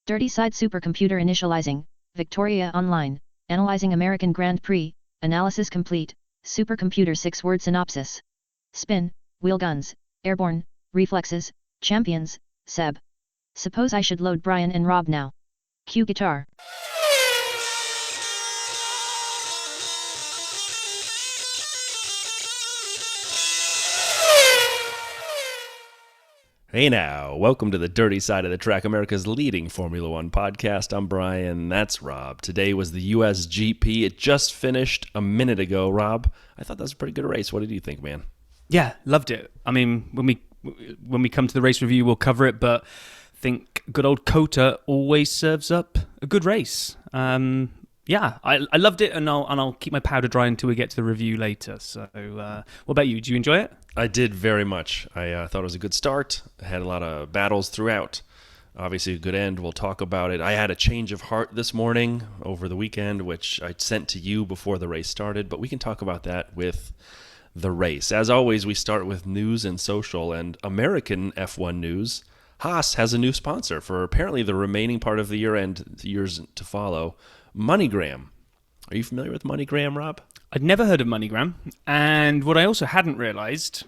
Dirty Side Supercomputer Initializing, Victoria Online, Analyzing American Grand Prix, Analysis Complete, Supercomputer 6-word synopsis. Spin, Wheel Guns, Airborne, Reflexes, Champions, Seb. Suppose I should load Brian and Rob now. Cue guitar. Hey now, welcome to the Dirty Side of the Track, America's leading Formula One podcast. I'm Brian, that's Rob. Today was the US GP. It just finished a minute ago. Rob, I thought that was a pretty good race. What did you think, man? Yeah, loved it. I mean, when we come to the race review, we'll cover it, but I think good old COTA always serves up a good race. Yeah, I loved it, and I'll keep my powder dry until we get to the review later. So, what about you? Did you enjoy it? I did very much. I thought it was a good start. I had a lot of battles throughout. Obviously, a good end. We'll talk about it. I had a change of heart this morning over the weekend, which I sent to you before the race started, but we can talk about that with the race. As always, we start with news and social, and American F1 news. Haas has a new sponsor for apparently the remaining part of the year and the years to follow. MoneyGram. Are you familiar with MoneyGram, Rob? I'd never heard of MoneyGram, and what I also hadn't realised,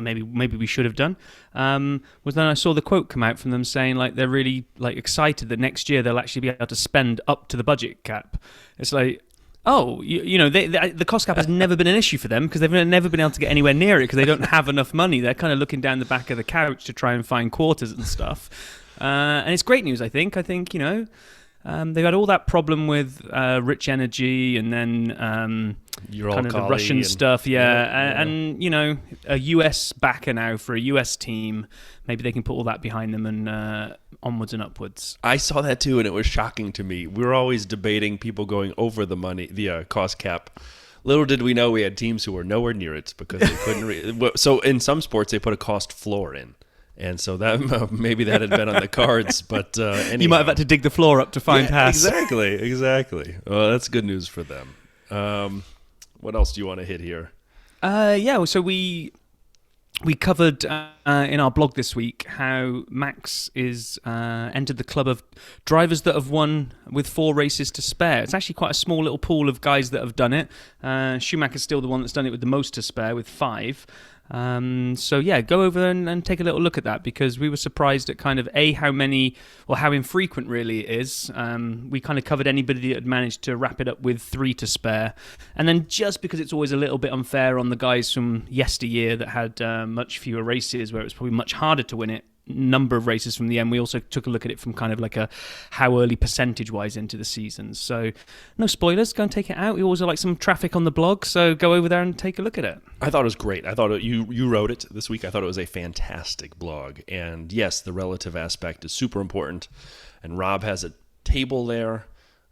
maybe we should have done, was then I saw the quote come out from them saying like they're really like excited that next year they'll actually be able to spend up to the budget cap. It's like, oh, the cost cap has never been an issue for them because they've never been able to get anywhere near it because they don't have enough money. They're kind of looking down the back of the couch to try and find quarters and stuff, and it's great news. I think they've had all that problem with Rich Energy and then kind of the Russian stuff, and a US backer now for a US team. Maybe they can put all that behind them and onwards and upwards. I saw that too, and it was shocking to me. We were always debating people going over the cost cap. Little did we know we had teams who were nowhere near it because they couldn't. So in some sports, they put a cost floor in. And so that maybe that had been on the cards, but anyhow. You might have had to dig the floor up to find Haas. Exactly. Well, that's good news for them. What else do you want to hit here? So we covered in our blog this week how Max is entered the club of drivers that have won with 4 races to spare. It's actually quite a small little pool of guys that have done it. Schumacher's still the one that's done it with the most to spare, with 5. Go over and take a little look at that because we were surprised at kind of how many or how infrequent really it is. We kind of covered anybody that had managed to wrap it up with 3 to spare, and then just because it's always a little bit unfair on the guys from yesteryear that had much fewer races where it was probably much harder to win it. Number of races from the end. We also took a look at it from kind of like a how early percentage-wise into the season. So no spoilers. Go and take it out. We always like some traffic on the blog, so go over there and take a look at it. I thought it was great. I thought you wrote it this week. I thought it was a fantastic blog. And yes, the relative aspect is super important. And Rob has a table there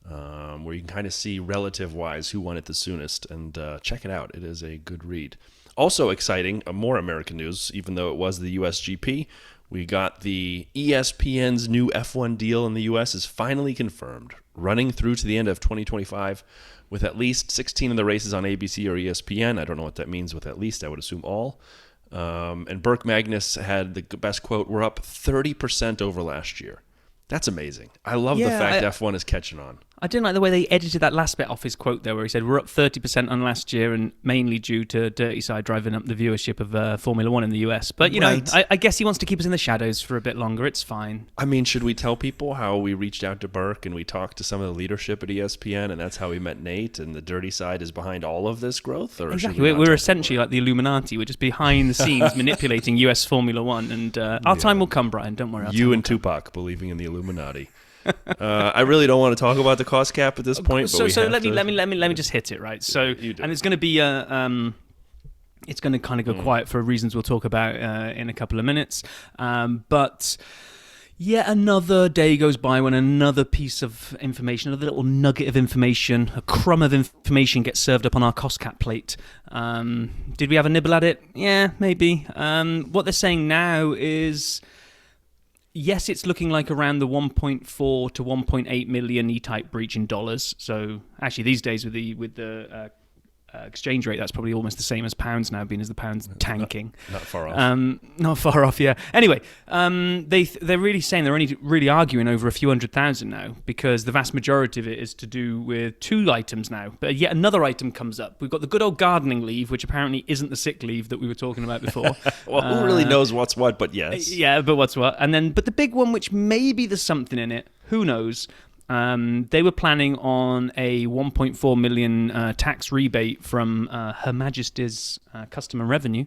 where you can kind of see relative-wise who won it the soonest. And check it out. It is a good read. Also exciting, more American news, even though it was the USGP. We got the ESPN's new F1 deal in the U.S. is finally confirmed, running through to the end of 2025 with at least 16 of the races on ABC or ESPN. I don't know what that means with at least. I would assume all. And Burke Magnus had the best quote, "We're up 30% over last year." That's amazing. I love the fact F1 is catching on. I didn't like the way they edited that last bit off his quote there where he said, we're up 30% on last year and mainly due to Dirty Side driving up the viewership of Formula One in the US. But, I guess he wants to keep us in the shadows for a bit longer. It's fine. I mean, should we tell people how we reached out to Burke and we talked to some of the leadership at ESPN and that's how we met Nate and the Dirty Side is behind all of this growth? Or exactly. We're essentially like the Illuminati. We're just behind the scenes manipulating US Formula One. And our time will come, Brian. Don't worry. You and Tupac believing in the Illuminati. I really don't want to talk about the cost cap at this point. So let me just hit it, right? So and it's going to be it's going to kind of go quiet for reasons we'll talk about in a couple of minutes. But yet another day goes by when another piece of information, another little nugget of information, a crumb of information gets served up on our cost cap plate. Did we have a nibble at it? Yeah, maybe. What they're saying now is, yes, it's looking like around the 1.4 to 1.8 million E-type breach in dollars. So actually, these days with the exchange rate, that's probably almost the same as pounds now, being as the pound's tanking. Not far off. Not far off, yeah. Anyway, they're really saying they're only really arguing over a few 100,000 now, because the vast majority of it is to do with 2 items now. But yet another item comes up. We've got the good old gardening leave, which apparently isn't the sick leave that we were talking about before. Well, who really knows what's what, but yes. Yeah, but what's what. But the big one, which maybe there's something in it, who knows? They were planning on a 1.4 million tax rebate from Her Majesty's Custom and Revenue,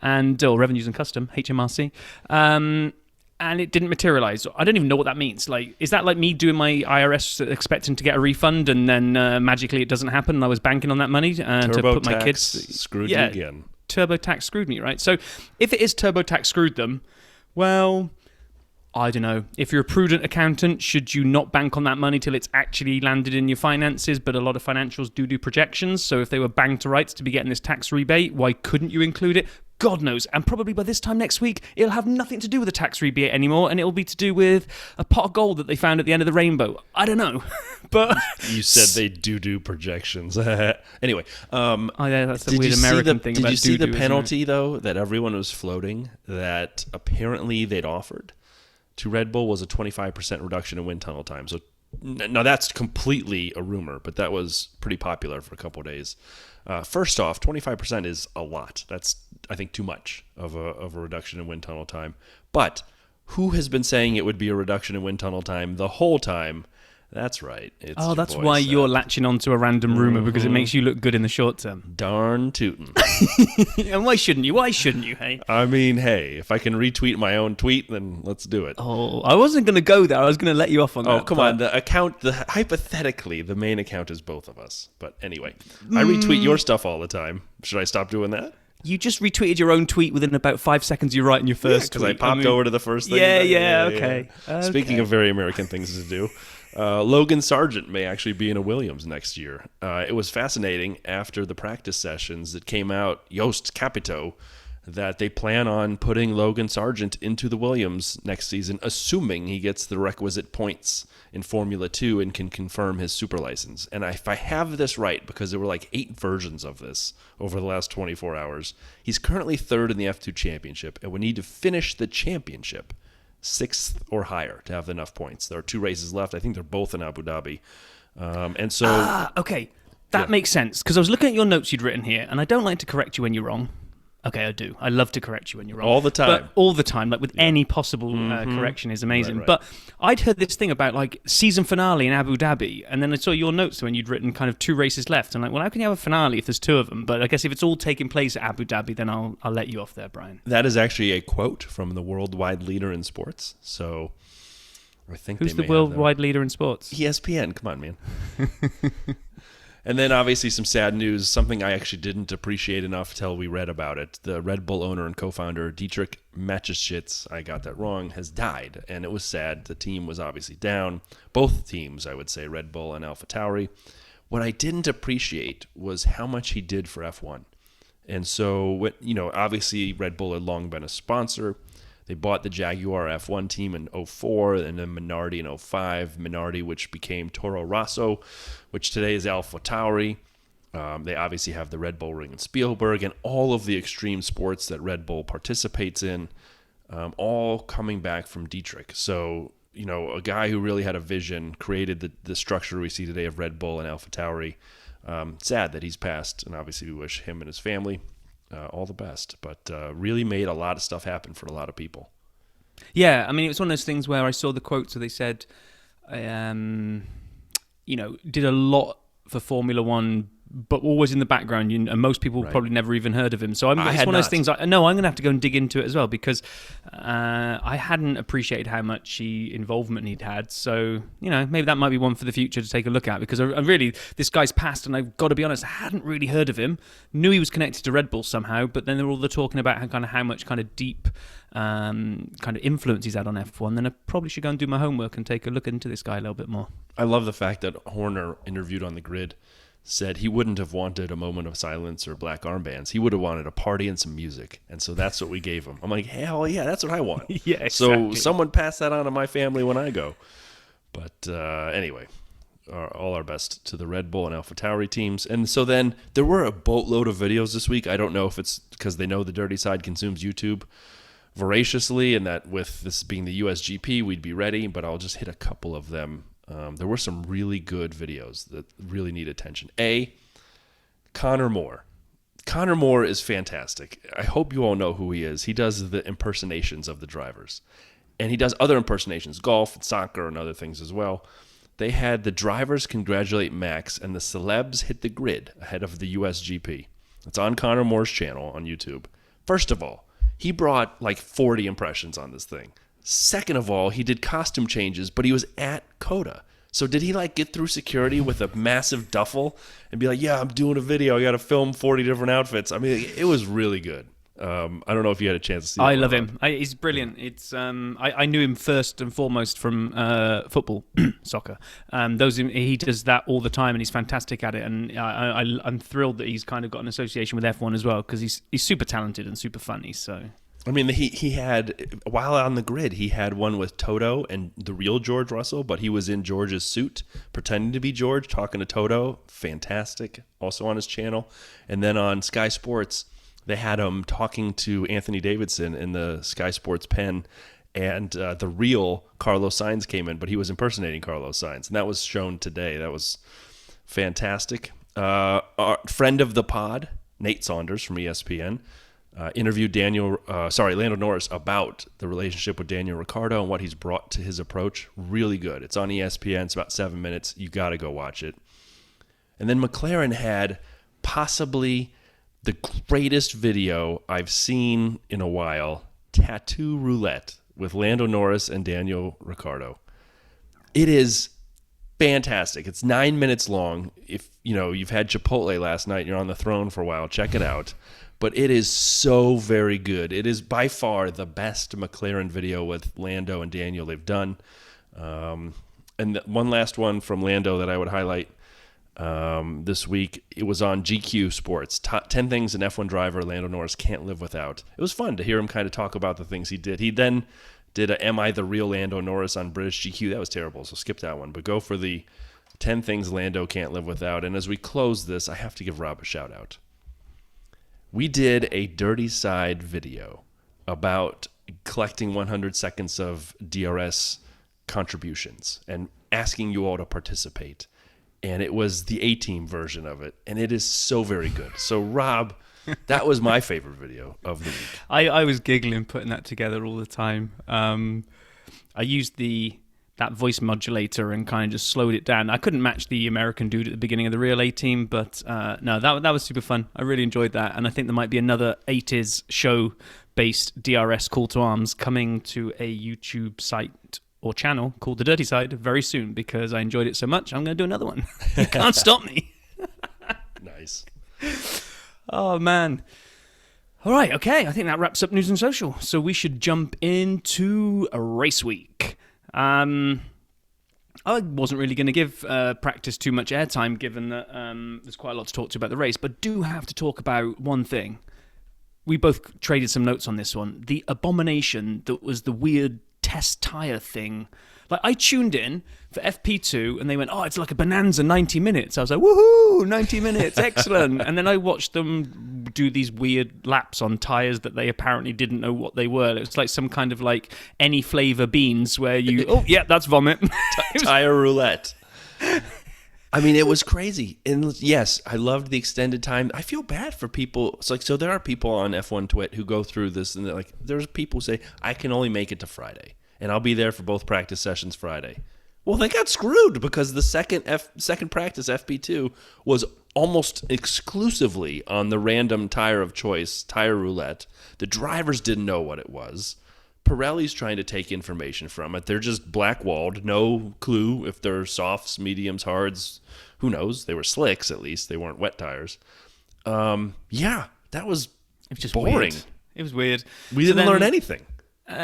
or Revenues and Custom, HMRC, and it didn't materialise. I don't even know what that means. Like, is that like me doing my IRS expecting to get a refund, and then magically it doesn't happen, and I was banking on that money to put my kids? Screwed you again. TurboTax screwed me, right? So if it is TurboTax screwed them, well, I don't know. If you're a prudent accountant, should you not bank on that money till it's actually landed in your finances? But a lot of financials do projections. So if they were banged to rights to be getting this tax rebate, why couldn't you include it? God knows. And probably by this time next week, it'll have nothing to do with the tax rebate anymore, and it'll be to do with a pot of gold that they found at the end of the rainbow. I don't know. But you said they do projections. Anyway, yeah, that's the weird American thing. Did you see the penalty though that everyone was floating that apparently they'd offered to Red Bull was a 25% reduction in wind tunnel time? So now that's completely a rumor, but that was pretty popular for a couple of days. First off, 25% is a lot. That's, I think, too much of a reduction in wind tunnel time. But who has been saying it would be a reduction in wind tunnel time the whole time? That's right. It's that's why you're latching onto a random rumor, because it makes you look good in the short term. Darn tootin'. And why shouldn't you? Why shouldn't you, hey? I mean, hey, if I can retweet my own tweet, then let's do it. Oh, I wasn't going to go there. I was going to let you off on that. Oh, come on. Hypothetically, the main account is both of us. But anyway, I retweet your stuff all the time. Should I stop doing that? You just retweeted your own tweet within about 5 seconds you write in your first tweet. Because I popped over to the first thing. Okay. Speaking of very American things to do, Logan Sargent may actually be in a Williams next year. It was fascinating after the practice sessions that came out, Yost Capito, that they plan on putting Logan Sargent into the Williams next season, assuming he gets the requisite points in Formula 2 and can confirm his super license. And if I have this right, because there were like 8 versions of this over the last 24 hours, he's currently 3rd in the F2 championship and would need to finish the championship 6th or higher to have enough points. There are 2 races left. I think they're both in Abu Dhabi. Okay. That makes sense, because I was looking at your notes you'd written here, and I don't like to correct you when you're wrong. Okay, I do. I love to correct you when you're wrong. All the time. But all the time, like with any possible correction is amazing. Right. But I'd heard this thing about like season finale in Abu Dhabi, and then I saw your notes when you'd written kind of 2 races left. I'm like, well, how can you have a finale if there's 2 of them? But I guess if it's all taking place at Abu Dhabi, then I'll let you off there, Brian. That is actually a quote from the worldwide leader in sports. So I think who's the worldwide leader in sports? ESPN. Come on, man. And then obviously some sad news, something I actually didn't appreciate enough till we read about it. The Red Bull owner and co-founder Dietrich Mateschitz, I got that wrong, has died. And it was sad. The team was obviously down. Both teams, I would say, Red Bull and AlphaTauri. What I didn't appreciate was how much he did for F1. And so, obviously Red Bull had long been a sponsor. They bought the Jaguar F1 team in 2004 and then Minardi in 2005. Minardi, which became Toro Rosso, which today is AlphaTauri. They obviously have the Red Bull Ring in Spielberg and all of the extreme sports that Red Bull participates in, all coming back from Dietrich. So, a guy who really had a vision, created the structure we see today of Red Bull and AlphaTauri. Sad that he's passed, and obviously we wish him and his family all the best, but really made a lot of stuff happen for a lot of people. Yeah, I mean, it was one of those things where I saw the quotes where they said, did a lot for Formula One, but always in the background, and most people probably never even heard of him. So it's one of those things. I'm going to have to go and dig into it as well, because I hadn't appreciated how much involvement he'd had. So maybe that might be one for the future to take a look at, because I really, this guy's passed, and I've got to be honest, I hadn't really heard of him. Knew he was connected to Red Bull somehow, but then they were all talking about how much kind of deep kind of influence he's had on F1. Then I probably should go and do my homework and take a look into this guy a little bit more. I love the fact that Horner, interviewed on the grid, said he wouldn't have wanted a moment of silence or black armbands. He would have wanted a party and some music. And so that's what we gave him. I'm like, hell yeah, that's what I want. Yeah, exactly. So someone pass that on to my family when I go. But anyway, all our best to the Red Bull and AlphaTauri teams. And so then there were a boatload of videos this week. I don't know if it's because they know the Dirty Side consumes YouTube voraciously, and that with this being the USGP, we'd be ready, but I'll just hit a couple of them. There were some really good videos that really need attention. Connor Moore. Connor Moore is fantastic. I hope you all know who he is. He does the impersonations of the drivers. And he does other impersonations, golf and soccer and other things as well. They had the drivers congratulate Max and the celebs hit the grid ahead of the USGP. It's on Connor Moore's channel on YouTube. First of all, he brought like 40 impressions on this thing. Second of all, he did costume changes, but he was at COTA. So did he like get through security with a massive duffel and be like, yeah, I'm doing a video. I got to film 40 different outfits. I mean, it was really good. I don't know if you had a chance to see it. I love him. He's brilliant. It's I knew him first and foremost from football, soccer. He does that all the time, and he's fantastic at it. And I'm thrilled that he's kind of got an association with F1 as well, because he's super talented and super funny. So. I mean, he had, while on the grid, he had one with Toto and the real George Russell, but he was in George's suit, pretending to be George, talking to Toto. Fantastic. Also on his channel. And then on Sky Sports, they had him talking to Anthony Davidson in the Sky Sports pen, and the real Carlos Sainz came in, but he was impersonating Carlos Sainz, and that was shown today. That was fantastic. Our friend of the pod, Nate Saunders from ESPN, interviewed Lando Norris about the relationship with Daniel Ricciardo and what he's brought to his approach. Really good. It's on ESPN. It's about 7 minutes. You got to go watch it. And then McLaren had possibly the greatest video I've seen in a while, Tattoo Roulette with Lando Norris and Daniel Ricciardo. It is fantastic. It's 9 minutes long. If you've had Chipotle last night and you're on the throne for a while, check it out. But it is so very good. It is by far the best McLaren video with Lando and Daniel they've done. And one last one from Lando that I would highlight this week. It was on GQ Sports. 10 things an F1 driver Lando Norris can't live without. It was fun to hear him kind of talk about the things he did. He then did a Am I the Real Lando Norris on British GQ. That was terrible, so skip that one. But go for the 10 things Lando can't live without. And as we close this, I have to give Rob a shout out. We did a Dirty Side video about collecting 100 seconds of DRS contributions and asking you all to participate. And it was the A-Team version of it, and it is so very good. So, Rob, that was my favorite video of the week. I was giggling putting that together all the time. I used that voice modulator and kind of just slowed it down. I couldn't match the American dude at the beginning of the real A-Team, but no, that was super fun. I really enjoyed that, and I think there might be another 80s show-based DRS call to arms coming to a YouTube site or channel called The Dirty Side very soon, because I enjoyed it so much, I'm going to do another one. You can't stop me. Nice. Oh, man. All right, okay, I think that wraps up News and Social. So we should jump into a race week. I wasn't really going to give practice too much airtime, given that there's quite a lot to talk to about the race, but do have to talk about one thing. We both traded some notes on this one. The abomination that was the weird test tyre thing. Like, I tuned in for FP2 and they went, oh, it's like a bonanza 90 minutes. I was like, woohoo, 90 minutes, excellent. And then I watched them do these weird laps on tyres that they apparently didn't know what they were. It was like some kind of like any flavour beans where you, oh, yeah, that's vomit. Tyre roulette. I mean, it was crazy. And yes, I loved the extended time. I feel bad for people. It's like, so there are people on F1 Twit who go through this, and there's people who say, I can only make it to Friday, and I'll be there for both practice sessions Friday. Well, they got screwed because the second practice, FP2, was almost exclusively on the random tire of choice, Tyre Roulette. The drivers didn't know what it was. Pirelli's trying to take information from it. They're just black-walled, no clue if they're softs, mediums, hards. Who knows? They were slicks, at least. They weren't wet tires. Yeah, that was just boring. Weird. It was weird. We didn't learn anything.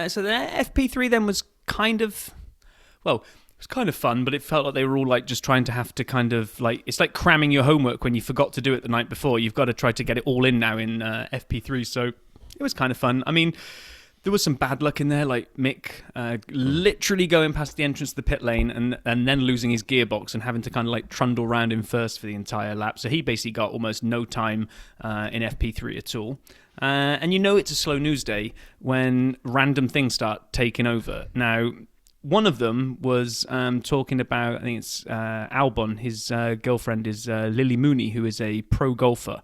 So the FP3 then was kind of, well, it was kind of fun, but it felt like they were all like just trying to have to kind of like, it's like cramming your homework when you forgot to do it the night before. You've got to try to get it all in now in FP3. So it was kind of fun. I mean, There was some bad luck in there, like Mick literally going past the entrance to the pit lane and then losing his gearbox and having to kind of like trundle around in first for the entire lap. So he basically got almost no time in FP3 at all. And it's a slow news day when random things start taking over. Now, one of them was talking about, I think it's Albon, his girlfriend is Lily Mooney, who is a pro golfer.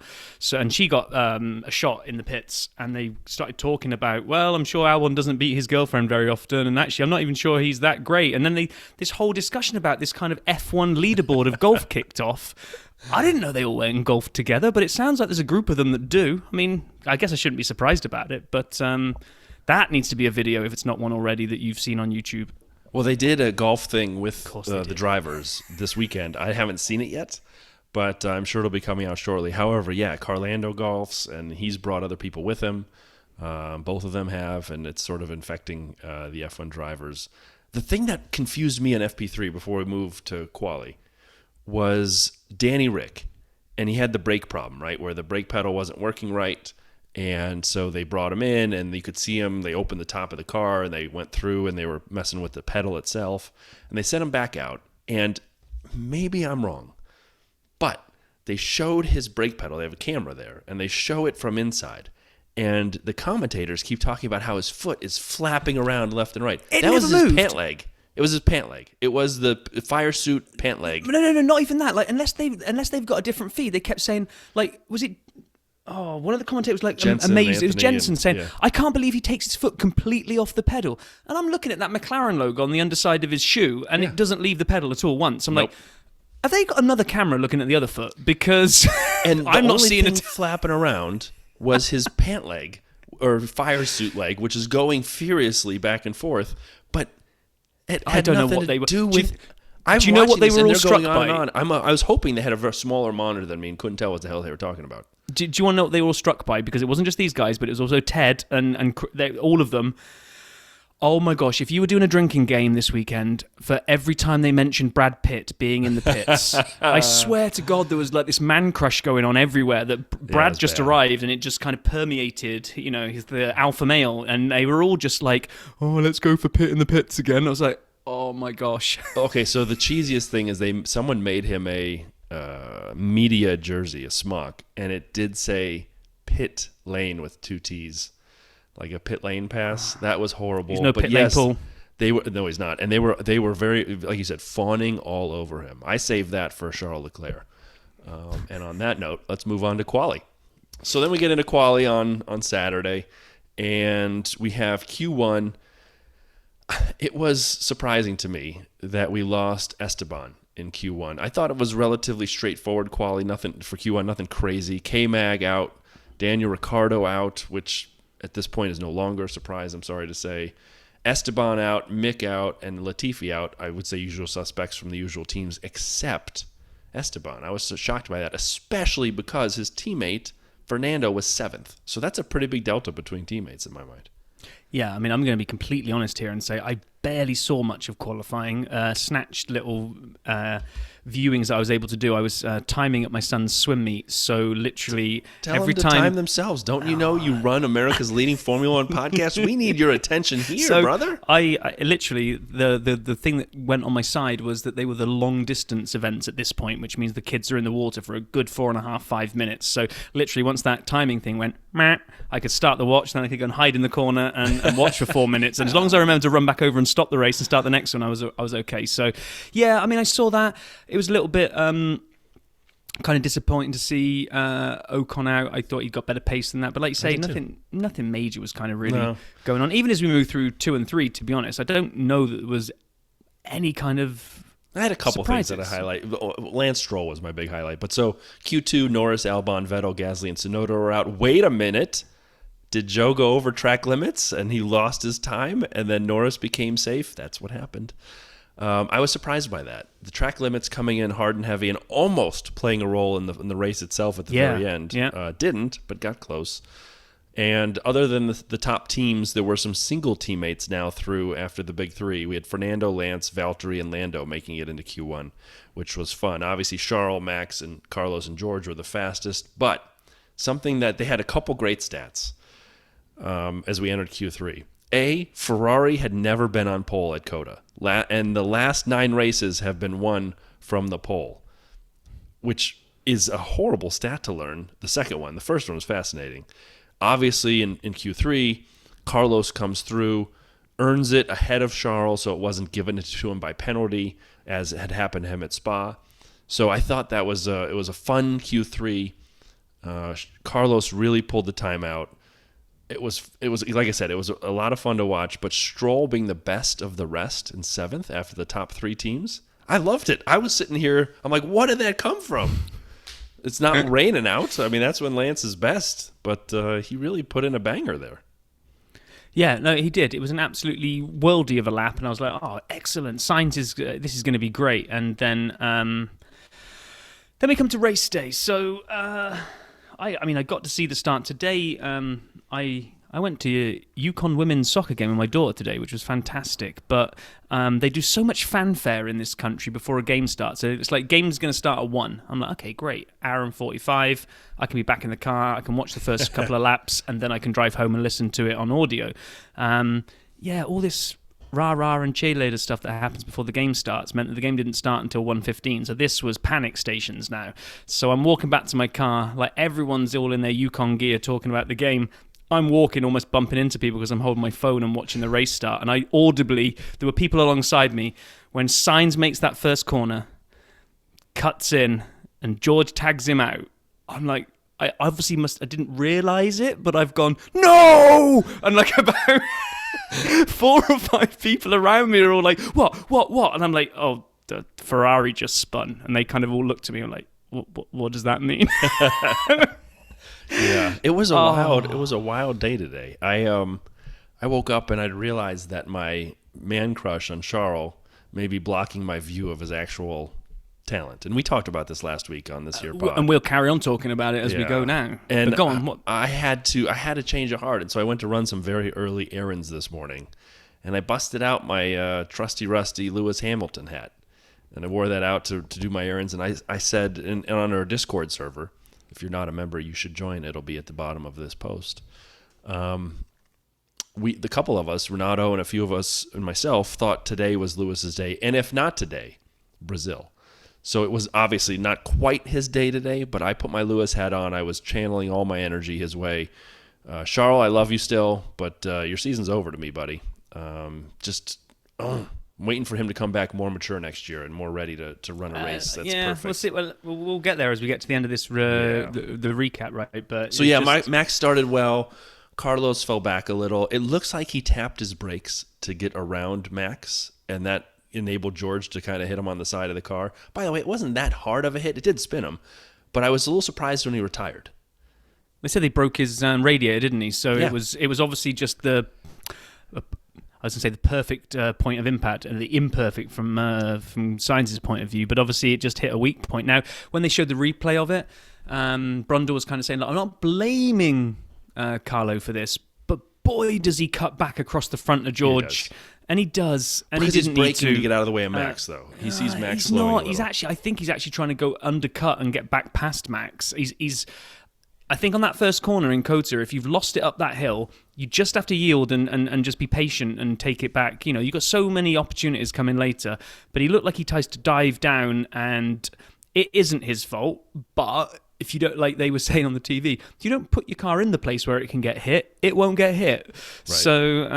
And she got a shot in the pits, and they started talking about, well, I'm sure Albon doesn't beat his girlfriend very often, and actually I'm not even sure he's that great. And then this whole discussion about this kind of F1 leaderboard of golf kicked off. I didn't know they all went and golfed together, but it sounds like there's a group of them that do. I mean, I guess I shouldn't be surprised about it, but that needs to be a video, if it's not one already, that you've seen on YouTube. Well, they did a golf thing with the drivers this weekend. I haven't seen it yet, but I'm sure it'll be coming out shortly. However, yeah, Carlando golfs, and he's brought other people with him. Both of them have, and it's sort of infecting the F1 drivers. The thing that confused me in FP3 before we moved to quali was Danny Rick, and he had the brake problem, right, where the brake pedal wasn't working right. And so they brought him in, and you could see him. They opened the top of the car, and they went through, and they were messing with the pedal itself. And they sent him back out. And maybe I'm wrong, but they showed his brake pedal. They have a camera there, and they show it from inside. And the commentators keep talking about how his foot is flapping around left and right. That was his pant leg. It was his pant leg. It was the fire suit pant leg. No, not even that. Like unless they've got a different feed, they kept saying like, was it? Oh, one of the commentators was like, Jensen, amazing. It was Anthony, Jensen saying, yeah. I can't believe he takes his foot completely off the pedal. And I'm looking at that McLaren logo on the underside of his shoe, and it doesn't leave the pedal at all once. I'm like, have they got another camera looking at the other foot? Because and I'm not seeing it flapping around was his pant leg or fire suit leg, which is going furiously back and forth. But it had I don't know nothing what they were. to do with. Do you know what they were all struck by? I was hoping they had a smaller monitor than me and couldn't tell what the hell they were talking about. Do you want to know what they were all struck by? Because it wasn't just these guys, but it was also Ted and all of them. Oh my gosh, if you were doing a drinking game this weekend, for every time they mentioned Brad Pitt being in the pits, I swear to God there was like this man crush going on everywhere, that Brad just arrived and it just kind of permeated, he's the alpha male, and they were all just like, oh, let's go for Pitt in the pits again. I was like, oh my gosh. Okay, so the cheesiest thing is someone made him a media jersey, a smock, and it did say pit lane with 2 T's, like a pit lane pass. That was horrible. He's no pit lane Paul. No, he's not. And they were very, like you said, fawning all over him. I saved that for Charles Leclerc. And on that note, let's move on to quali. So then we get into quali on Saturday, and we have Q1. It was surprising to me that we lost Esteban in Q1. I thought it was relatively straightforward quali, nothing for Q1, nothing crazy. K-Mag out, Daniel Ricciardo out, which at this point is no longer a surprise, I'm sorry to say. Esteban out, Mick out, and Latifi out. I would say usual suspects from the usual teams, except Esteban. I was so shocked by that, especially because his teammate, Fernando, was 7th. So that's a pretty big delta between teammates in my mind. Yeah, I mean, I'm going to be completely honest here and say I barely saw much of qualifying. Snatched little viewings I was able to do. I was timing at my son's swim meet, so literally every time... time themselves. Don't you know you run America's leading Formula One podcast? We need your attention here, brother. I literally, the thing that went on my side was that they were the long distance events at this point, which means the kids are in the water for a good 4.5, 5 minutes. So literally once that timing thing went, meh, I could start the watch, then I could go and hide in the corner and watch for 4 minutes. And as long as I remember to run back over and stop the race and start the next one, I was okay. So yeah, I mean, I saw that. It was a little bit kind of disappointing to see Ocon out. I thought he got better pace than that, but like you say, nothing major was kind of really going on. Even as we moved through 2 and 3, to be honest, I don't know that there was any kind of... I had a couple surprises. things that I highlight. Lance Stroll was my big highlight. But so Q2, Norris, Albon, Vettel, Gasly, and Tsunoda were out. Wait a minute. Did Joe go over track limits and he lost his time and then Norris became safe? That's what happened. I was surprised by that. The track limits coming in hard and heavy and almost playing a role in the race itself at the very end. Yeah. Didn't, but got close. And other than the top teams, there were some single teammates now through after the big three. We had Fernando, Lance, Valtteri, and Lando making it into Q1, which was fun. Obviously, Charles, Max, and Carlos and George were the fastest, but something that they had a couple great stats. as we entered Q3. Ferrari had never been on pole at COTA, and the last 9 races have been won from the pole, which is a horrible stat to learn. The second one. The first one was fascinating. Obviously, in Q3, Carlos comes through, earns it ahead of Charles, so it wasn't given to him by penalty, as had happened to him at Spa. So I thought that was it was a fun Q3. Carlos really pulled the time out. It was like I said, it was a lot of fun to watch. But Stroll being the best of the rest in 7th after the top 3 teams, I loved it. I was sitting here, I'm like, what did that come from? It's not raining out. I mean, that's when Lance is best. But he really put in a banger there. Yeah, no, he did. It was an absolutely worldy of a lap, and I was like, "Oh, excellent! This is going to be great." And then we come to race day. So I got to see the start today. I went to Yukon women's soccer game with my daughter today, which was fantastic. But they do so much fanfare in this country before a game starts. So it's like game's going to start at 1. I'm like, okay, great. Hour and 45. I can be back in the car. I can watch the first couple of laps, and then I can drive home and listen to it on audio. All this rah-rah and cheerleader stuff that happens before the game starts meant that the game didn't start until 1:15. So this was panic stations now. So I'm walking back to my car, like everyone's all in their Yukon gear talking about the game. I'm walking, almost bumping into people because I'm holding my phone and watching the race start. And I audibly, there were people alongside me, when Sainz makes that first corner, cuts in, and George tags him out. I'm like, I didn't realise it, but I've gone, no! And like about 4 or 5 people around me are all like, what? And I'm like, oh, the Ferrari just spun. And they kind of all looked at me and like, what does that mean? Yeah, it was a wild day today. I woke up and I realized that my man crush on Charles may be blocking my view of his actual talent. And we talked about this last week on this here pod. And we'll carry on talking about it as we go now. And but go on. What? I had to change of heart, and so I went to run some very early errands this morning, and I busted out my trusty rusty Lewis Hamilton hat, and I wore that out to do my errands. And I said on our Discord server, if you're not a member, you should join. It'll be at the bottom of this post. The couple of us, Renato and a few of us and myself, thought today was Lewis's day, and if not today, Brazil. So it was obviously not quite his day today, but I put my Lewis hat on. I was channeling all my energy his way. Charles, I love you still, but your season's over to me, buddy. I'm waiting for him to come back more mature next year and more ready to run a race. That's perfect. We'll see. Well, we'll get there as we get to the end of this the recap, right? But so Max started well. Carlos fell back a little. It looks like he tapped his brakes to get around Max, and that enabled George to kind of hit him on the side of the car. By the way, it wasn't that hard of a hit. It did spin him, but I was a little surprised when he retired. They said they broke his radiator, didn't he? So it was obviously just the perfect point of impact, and the imperfect from Sainz's point of view. But obviously, it just hit a weak point. Now, when they showed the replay of it, Brundle was kind of saying, "I'm not blaming Carlo for this, but boy, does he cut back across the front of George." And he does, and because he didn't he's braking need to get out of the way of Max, though. He sees Max slowing. I think he's actually trying to go undercut and get back past Max. I think on that first corner in COTA, if you've lost it up that hill, you just have to yield and just be patient and take it back. You know, you've got so many opportunities coming later, but he looked like he tries to dive down, and it isn't his fault. But if you don't, like they were saying on the TV, if you don't put your car in the place where it can get hit, it won't get hit. Right. So,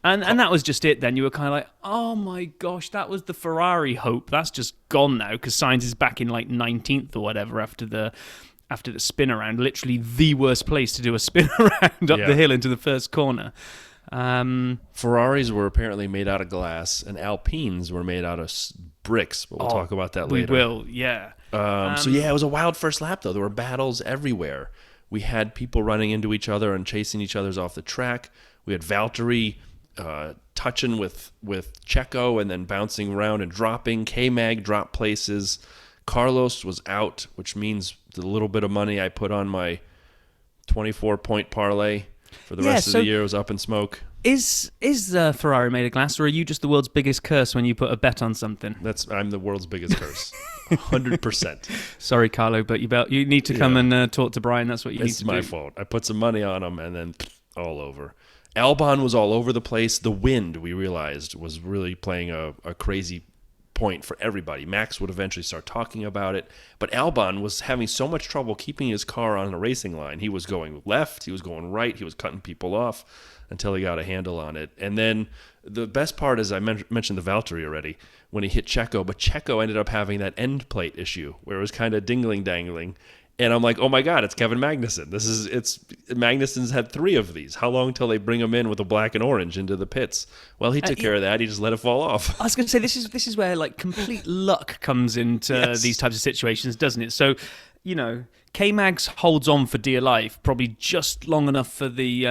and that was just it then. You were kind of like, oh my gosh, that was the Ferrari hope. That's just gone now because Sainz is back in like 19th or whatever after the spin around, literally the worst place to do a spin around up the hill into the first corner. Ferraris were apparently made out of glass, and Alpines were made out of bricks, but we'll talk about that later. We will, yeah. It was a wild first lap, though. There were battles everywhere. We had people running into each other and chasing each other off the track. We had Valtteri touching with Checo and then bouncing around and dropping. K-Mag dropped places. Carlos was out, which means the little bit of money I put on my 24-point parlay for the rest of the year was up in smoke. Is Ferrari made of glass, or are you just the world's biggest curse when you put a bet on something? I'm the world's biggest curse. 100%. Sorry, Carlo, but you need to come and talk to Brian. That's what you need to do. It's my fault. I put some money on him, and then all over. Albon was all over the place. The wind, we realized, was really playing a crazy point for everybody. Max would eventually start talking about it, but Albon was having so much trouble keeping his car on the racing line. He was going left, he was going right, he was cutting people off until he got a handle on it. And then the best part is I mentioned the Valtteri already when he hit Checo, but Checo ended up having that end plate issue where it was kind of dingling-dangling. And I'm like, oh my God, it's Kevin Magnussen. Magnussen's had 3 of these. How long till they bring him in with a black and orange into the pits? Well, he took care of that. He just let it fall off. I was going to say, this is where like complete luck comes into these types of situations, doesn't it? So, K-Mags holds on for dear life, probably just long enough for the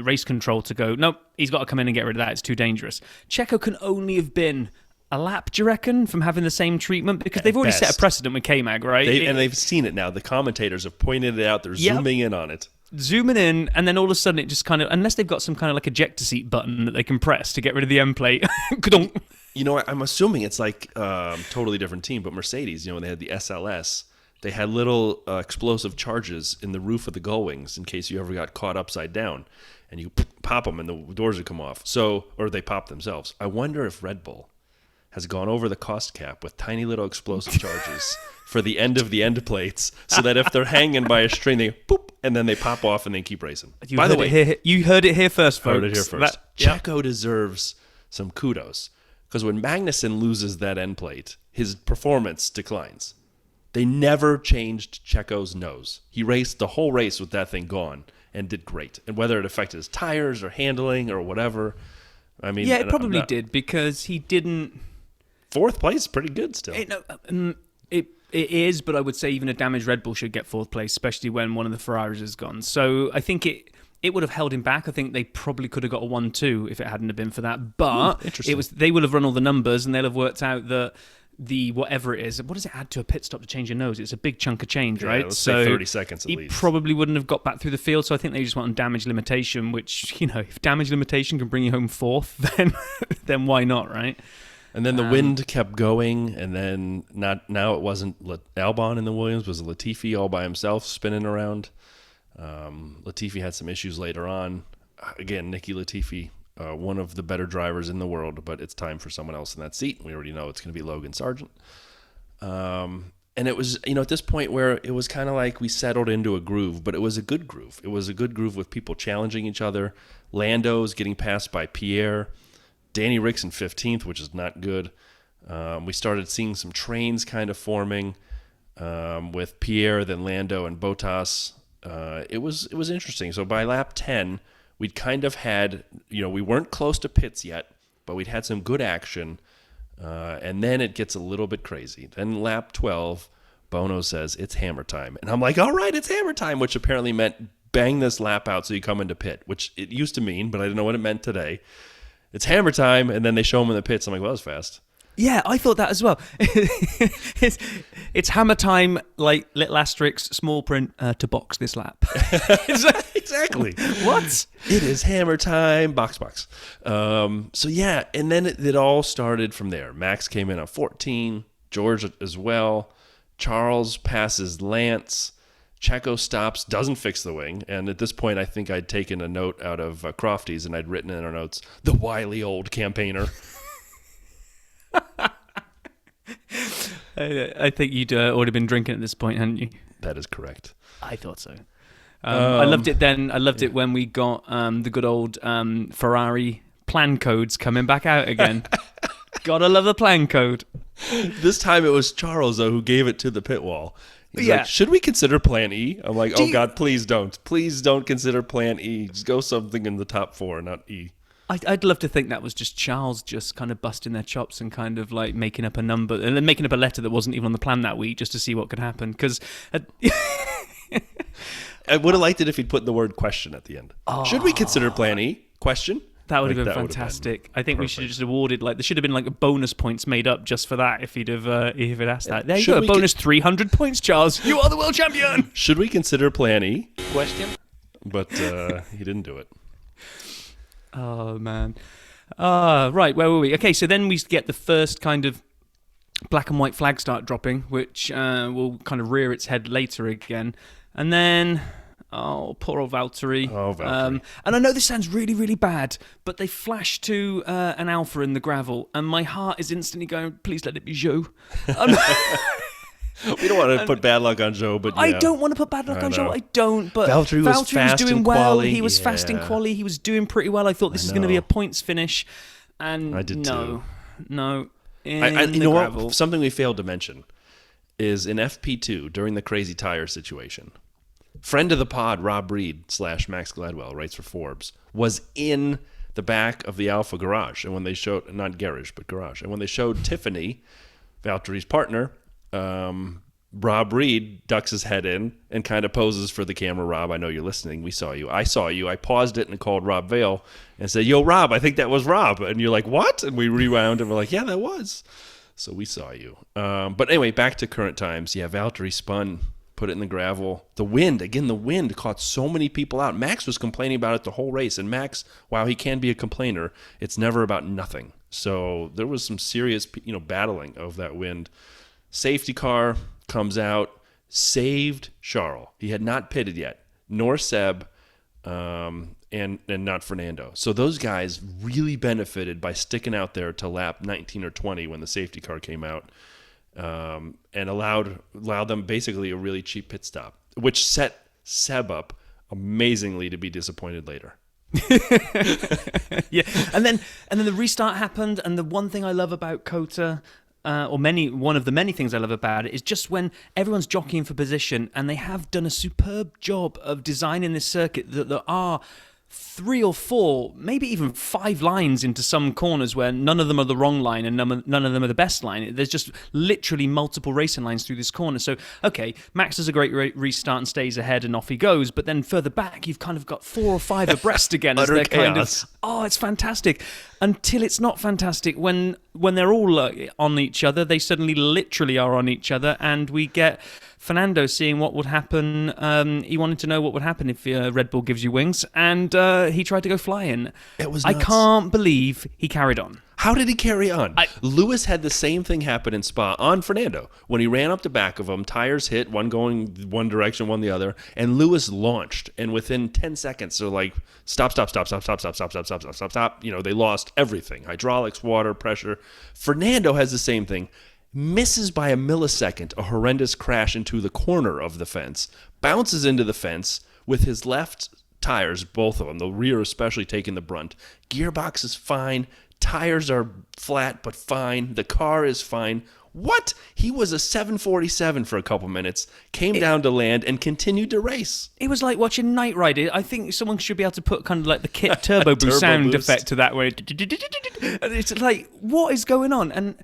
race control to go, nope, he's got to come in and get rid of that. It's too dangerous. Checo can only have been a lap, do you reckon, from having the same treatment? Because they've already set a precedent with K-Mag, right? And they've seen it now. The commentators have pointed it out. They're zooming in on it. Zooming in, and then all of a sudden it just kind of, unless they've got some kind of like ejector seat button that they can press to get rid of the end plate. I'm assuming it's like totally different team, but Mercedes, when they had the SLS, they had little explosive charges in the roof of the gull wings in case you ever got caught upside down. And you pop them and the doors would come off. Or they pop themselves. I wonder if Red Bull has gone over the cost cap with tiny little explosive charges for the end of the end plates, so that if they're hanging by a string, they boop, and then they pop off and they keep racing. By the way, you heard it here first, folks. Heard it here first. Checo deserves some kudos, because when Magnussen loses that end plate, his performance declines. They never changed Checo's nose. He raced the whole race with that thing gone and did great. And whether it affected his tires or handling or whatever, it probably did, because he didn't. 4th place is pretty good still. It is, but I would say even a damaged Red Bull should get 4th place, especially when one of the Ferraris has gone. So I think it would have held him back. I think they probably could have got a 1-2 if it hadn't have been for that. But they would have run all the numbers and they'll have worked out that the whatever it is, what does it add to a pit stop to change your nose? It's a big chunk of change, right? Let's say 30 seconds at least. He probably wouldn't have got back through the field, so I think they just went on damage limitation, which, if damage limitation can bring you home 4th, then why not, right? And then the wind kept going, and then now it wasn't Albon in the Williams, it was Latifi all by himself spinning around. Latifi had some issues later on. Again, Nicky Latifi, one of the better drivers in the world, but it's time for someone else in that seat. We already know it's going to be Logan Sargent. And it was, at this point where it was kind of like we settled into a groove, but it was a good groove. It was a good groove with people challenging each other. Lando's getting passed by Pierre. Danny Rick's in 15th, which is not good. We started seeing some trains kind of forming with Pierre, then Lando, and Bottas. It was interesting. So by lap 10, we'd kind of had, we weren't close to pits yet, but we'd had some good action. And then it gets a little bit crazy. Then lap 12, Bono says, it's hammer time. And I'm like, all right, it's hammer time, which apparently meant bang this lap out so you come into pit, which it used to mean, but I didn't know what it meant today. It's hammer time, and then they show him in the pits. I'm like, well, that was fast. Yeah, I thought that as well. it's hammer time, like little asterisk, small print, to box this lap. Exactly. What? It is hammer time, box. So yeah, and then it all started from there. Max came in on 14, George as well. Charles passes Lance. Checo stops, doesn't fix the wing, and at this point I think I'd taken a note out of Crofty's and I'd written in our notes, the wily old campaigner. I think you'd already been drinking at this point, hadn't you? That is correct. I thought so. I loved it then. I loved it when we got the good old Ferrari plan codes coming back out again. Gotta love the plan code. This time it was Charles, though, who gave it to the pit wall. He's like, should we consider plan E? I'm like, God, please don't. Please don't consider plan E. Just go something in the top 4, not E. I'd love to think that was just Charles just kind of busting their chops and kind of like making up a number and then making up a letter that wasn't even on the plan that week just to see what could happen. Because I would have liked it if he'd put the word question at the end. Should we consider plan E? Question? That would have been fantastic. I think we should have just awarded, there should have been bonus points made up just for that if he'd asked that. There you go, a bonus 300 points, Charles. You are the world champion. Should we consider plan E? Question. But he didn't do it. Oh, man. Right, where were we? Okay, so then we get the first kind of black and white flag start dropping, which will kind of rear its head later again. And then Oh, poor old Valtteri. Oh, Valtteri. And I know this sounds really, really bad, but they flash to an Alpha in the gravel, and my heart is instantly going, please let it be Zhou. We don't want to put bad luck on Zhou, but yeah. I don't want to put bad luck on Zhou. I don't. But Valtteri was fast doing in well. quali. He was fast in quali. He was doing pretty well. I thought this is going to be a points finish, and I did too. No. You know what? Something we failed to mention is in FP2 during the crazy tire situation. Friend of the pod, Rob Reed / Max Gladwell, writes for Forbes, was in the back of the Alpha garage, and when they showed not garage but garage, and when they showed Tiffany, Valtteri's partner. Rob Reed ducks his head in and kind of poses for the camera. Rob, I know you're listening. We saw you. I saw you. I paused it and called Rob Vale and said, yo, Rob, I think that was Rob. And you're like, what? And we rewound and we're like, yeah, that was. So we saw you. But anyway, back to current times. Yeah, Valtteri spun, put it in the gravel. The wind caught so many people out. Max was complaining about it the whole race. And Max, while he can be a complainer, it's never about nothing. So there was some serious, battling of that wind. Safety car comes out, saved Charles. He had not pitted yet, nor Seb, and not Fernando. So those guys really benefited by sticking out there to lap 19 or 20 when the safety car came out, and allowed them basically a really cheap pit stop, which set Seb up amazingly to be disappointed later. Yeah, and then the restart happened, and the one thing I love about COTA. One of the many things I love about it is just when everyone's jockeying for position, and they have done a superb job of designing this circuit that there are 3 or 4, maybe even 5 lines into some corners where none of them are the wrong line and none of them are the best line. There's just literally multiple racing lines through this corner. So, okay, Max does a great restart and stays ahead and off he goes, but then further back you've kind of got 4 or 5 abreast again. As they're kind of, it's fantastic. Until it's not fantastic. When they're all on each other, they suddenly literally are on each other, and we get Fernando seeing what would happen. He wanted to know what would happen if Red Bull gives you wings, and he tried to go flying. It was nuts. I can't believe he carried on. How did he carry on? Lewis had the same thing happen in Spa on Fernando. When he ran up the back of him, tires hit, one going one direction, one the other, and Lewis launched. And within 10 seconds, they're like, stop. They lost everything. Hydraulics, water, pressure. Fernando has the same thing. Misses by a millisecond a horrendous crash into the corner of the fence. Bounces into the fence with his left tires, both of them, the rear especially taking the brunt. Gearbox is fine. Tires are flat but fine. The car is fine. What? He was a 747 for a couple minutes, came down to land, and continued to race. It was like watching Knight Rider. I think someone should be able to put kind of like the Kit Turbo Boost sound effect to that, where and it's like, what is going on? And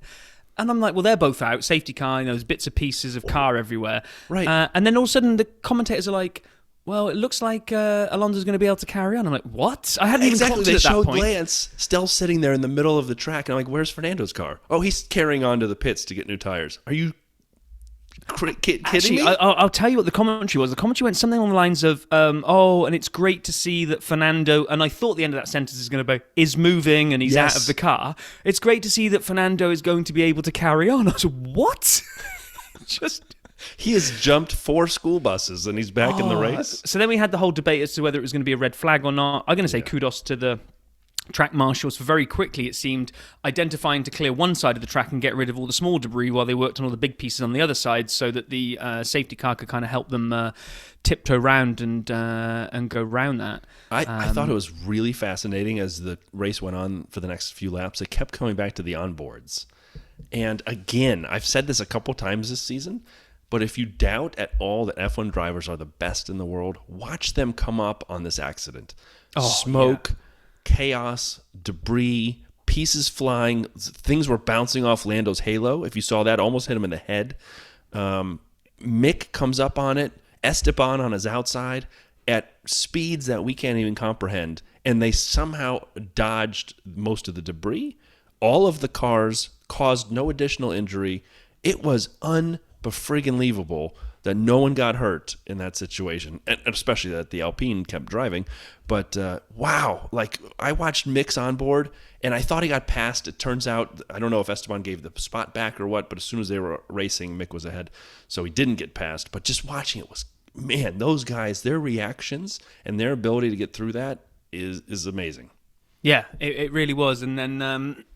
I'm like, well, they're both out. Safety car, there's bits and pieces of car everywhere. Right. And then all of a sudden the commentators are like, well, it looks like Alonso's going to be able to carry on. I'm like, what? I hadn't even clocked it at that point. Lance still sitting there in the middle of the track, and I'm like, where's Fernando's car? Oh, he's carrying on to the pits to get new tires. Are you kidding me? I'll tell you what the commentary was. The commentary went something along the lines of, and it's great to see that Fernando, and I thought the end of that sentence is going to be, is moving and he's out of the car. It's great to see that Fernando is going to be able to carry on. I was like, what? He has jumped 4 school buses and he's back in the race. So then we had the whole debate as to whether it was going to be a red flag or not. I'm going to say kudos to the track marshals for very quickly, it seemed, identifying to clear one side of the track and get rid of all the small debris while they worked on all the big pieces on the other side, so that the safety car could kind of help them tiptoe round and go round that. I thought it was really fascinating as the race went on for the next few laps. It kept coming back to the onboards. And again, I've said this a couple times this season, but if you doubt at all that F1 drivers are the best in the world, watch them come up on this accident. Smoke, chaos, debris, pieces flying, things were bouncing off Lando's halo. If you saw that, almost hit him in the head. Mick comes up on it, Esteban on his outside at speeds that we can't even comprehend, and they somehow dodged most of the debris. All of the cars caused no additional injury. It was unbefriggin-leavable that no one got hurt in that situation, and especially that the Alpine kept driving. But wow, like I watched Mick's on board, and I thought he got past. It turns out, I don't know if Esteban gave the spot back or what, but as soon as they were racing, Mick was ahead, so he didn't get past. But just watching it was, man, those guys, their reactions and their ability to get through that is amazing. Yeah, it really was. And then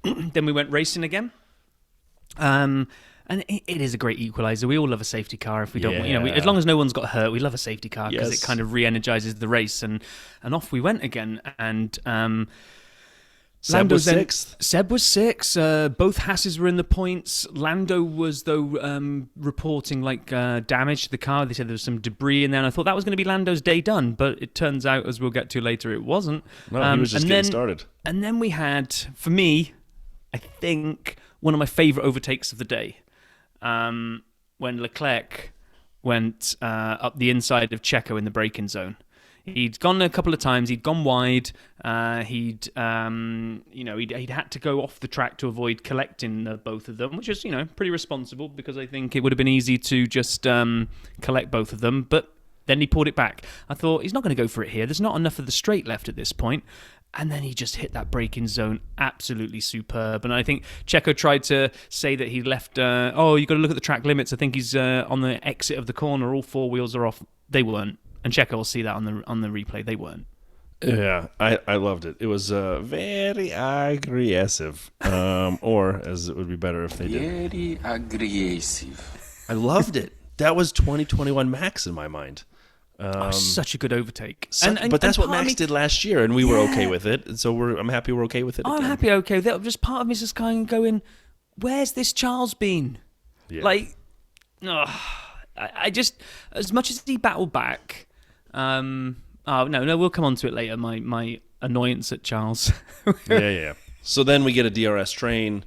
then we went racing again. And it is a great equalizer. We all love a safety car. If we don't, as long as no one's got hurt, we love a safety car because it kind of re-energizes the race. And off we went again. And Seb was sixth. Seb was sixth. Both Hasses were in the points. Lando was, though, reporting damage to the car. They said there was some debris in there. And I thought that was going to be Lando's day done, but it turns out, as we'll get to later, it wasn't. No, he was just getting started. And then we had, for me, I think one of my favourite overtakes of the day. When Leclerc went up the inside of Checo in the braking zone. He'd gone a couple of times. He'd gone wide. He'd had to go off the track to avoid collecting both of them, which is pretty responsible because I think it would have been easy to just collect both of them. But then he pulled it back. I thought he's not going to go for it here. There's not enough of the straight left at this point. And then he just hit that braking zone absolutely superb. And I think Checo tried to say that he left, you've got to look at the track limits. I think he's on the exit of the corner. All four wheels are off. They weren't. And Checo will see that on the replay. They weren't. Yeah, I loved it. It was very aggressive. Or, as it would be better if they did. Very aggressive. I loved it. That was 2021 Max in my mind. Such a good overtake. But that's what Max did last year, and we were okay with it. And so I'm happy we're okay with it. I'm happy okay with it. Just part of me is just kind of going, where's this Charles been? Yeah. I just, as much as he battled back, no, we'll come on to it later. My annoyance at Charles. Yeah. So then we get a DRS train.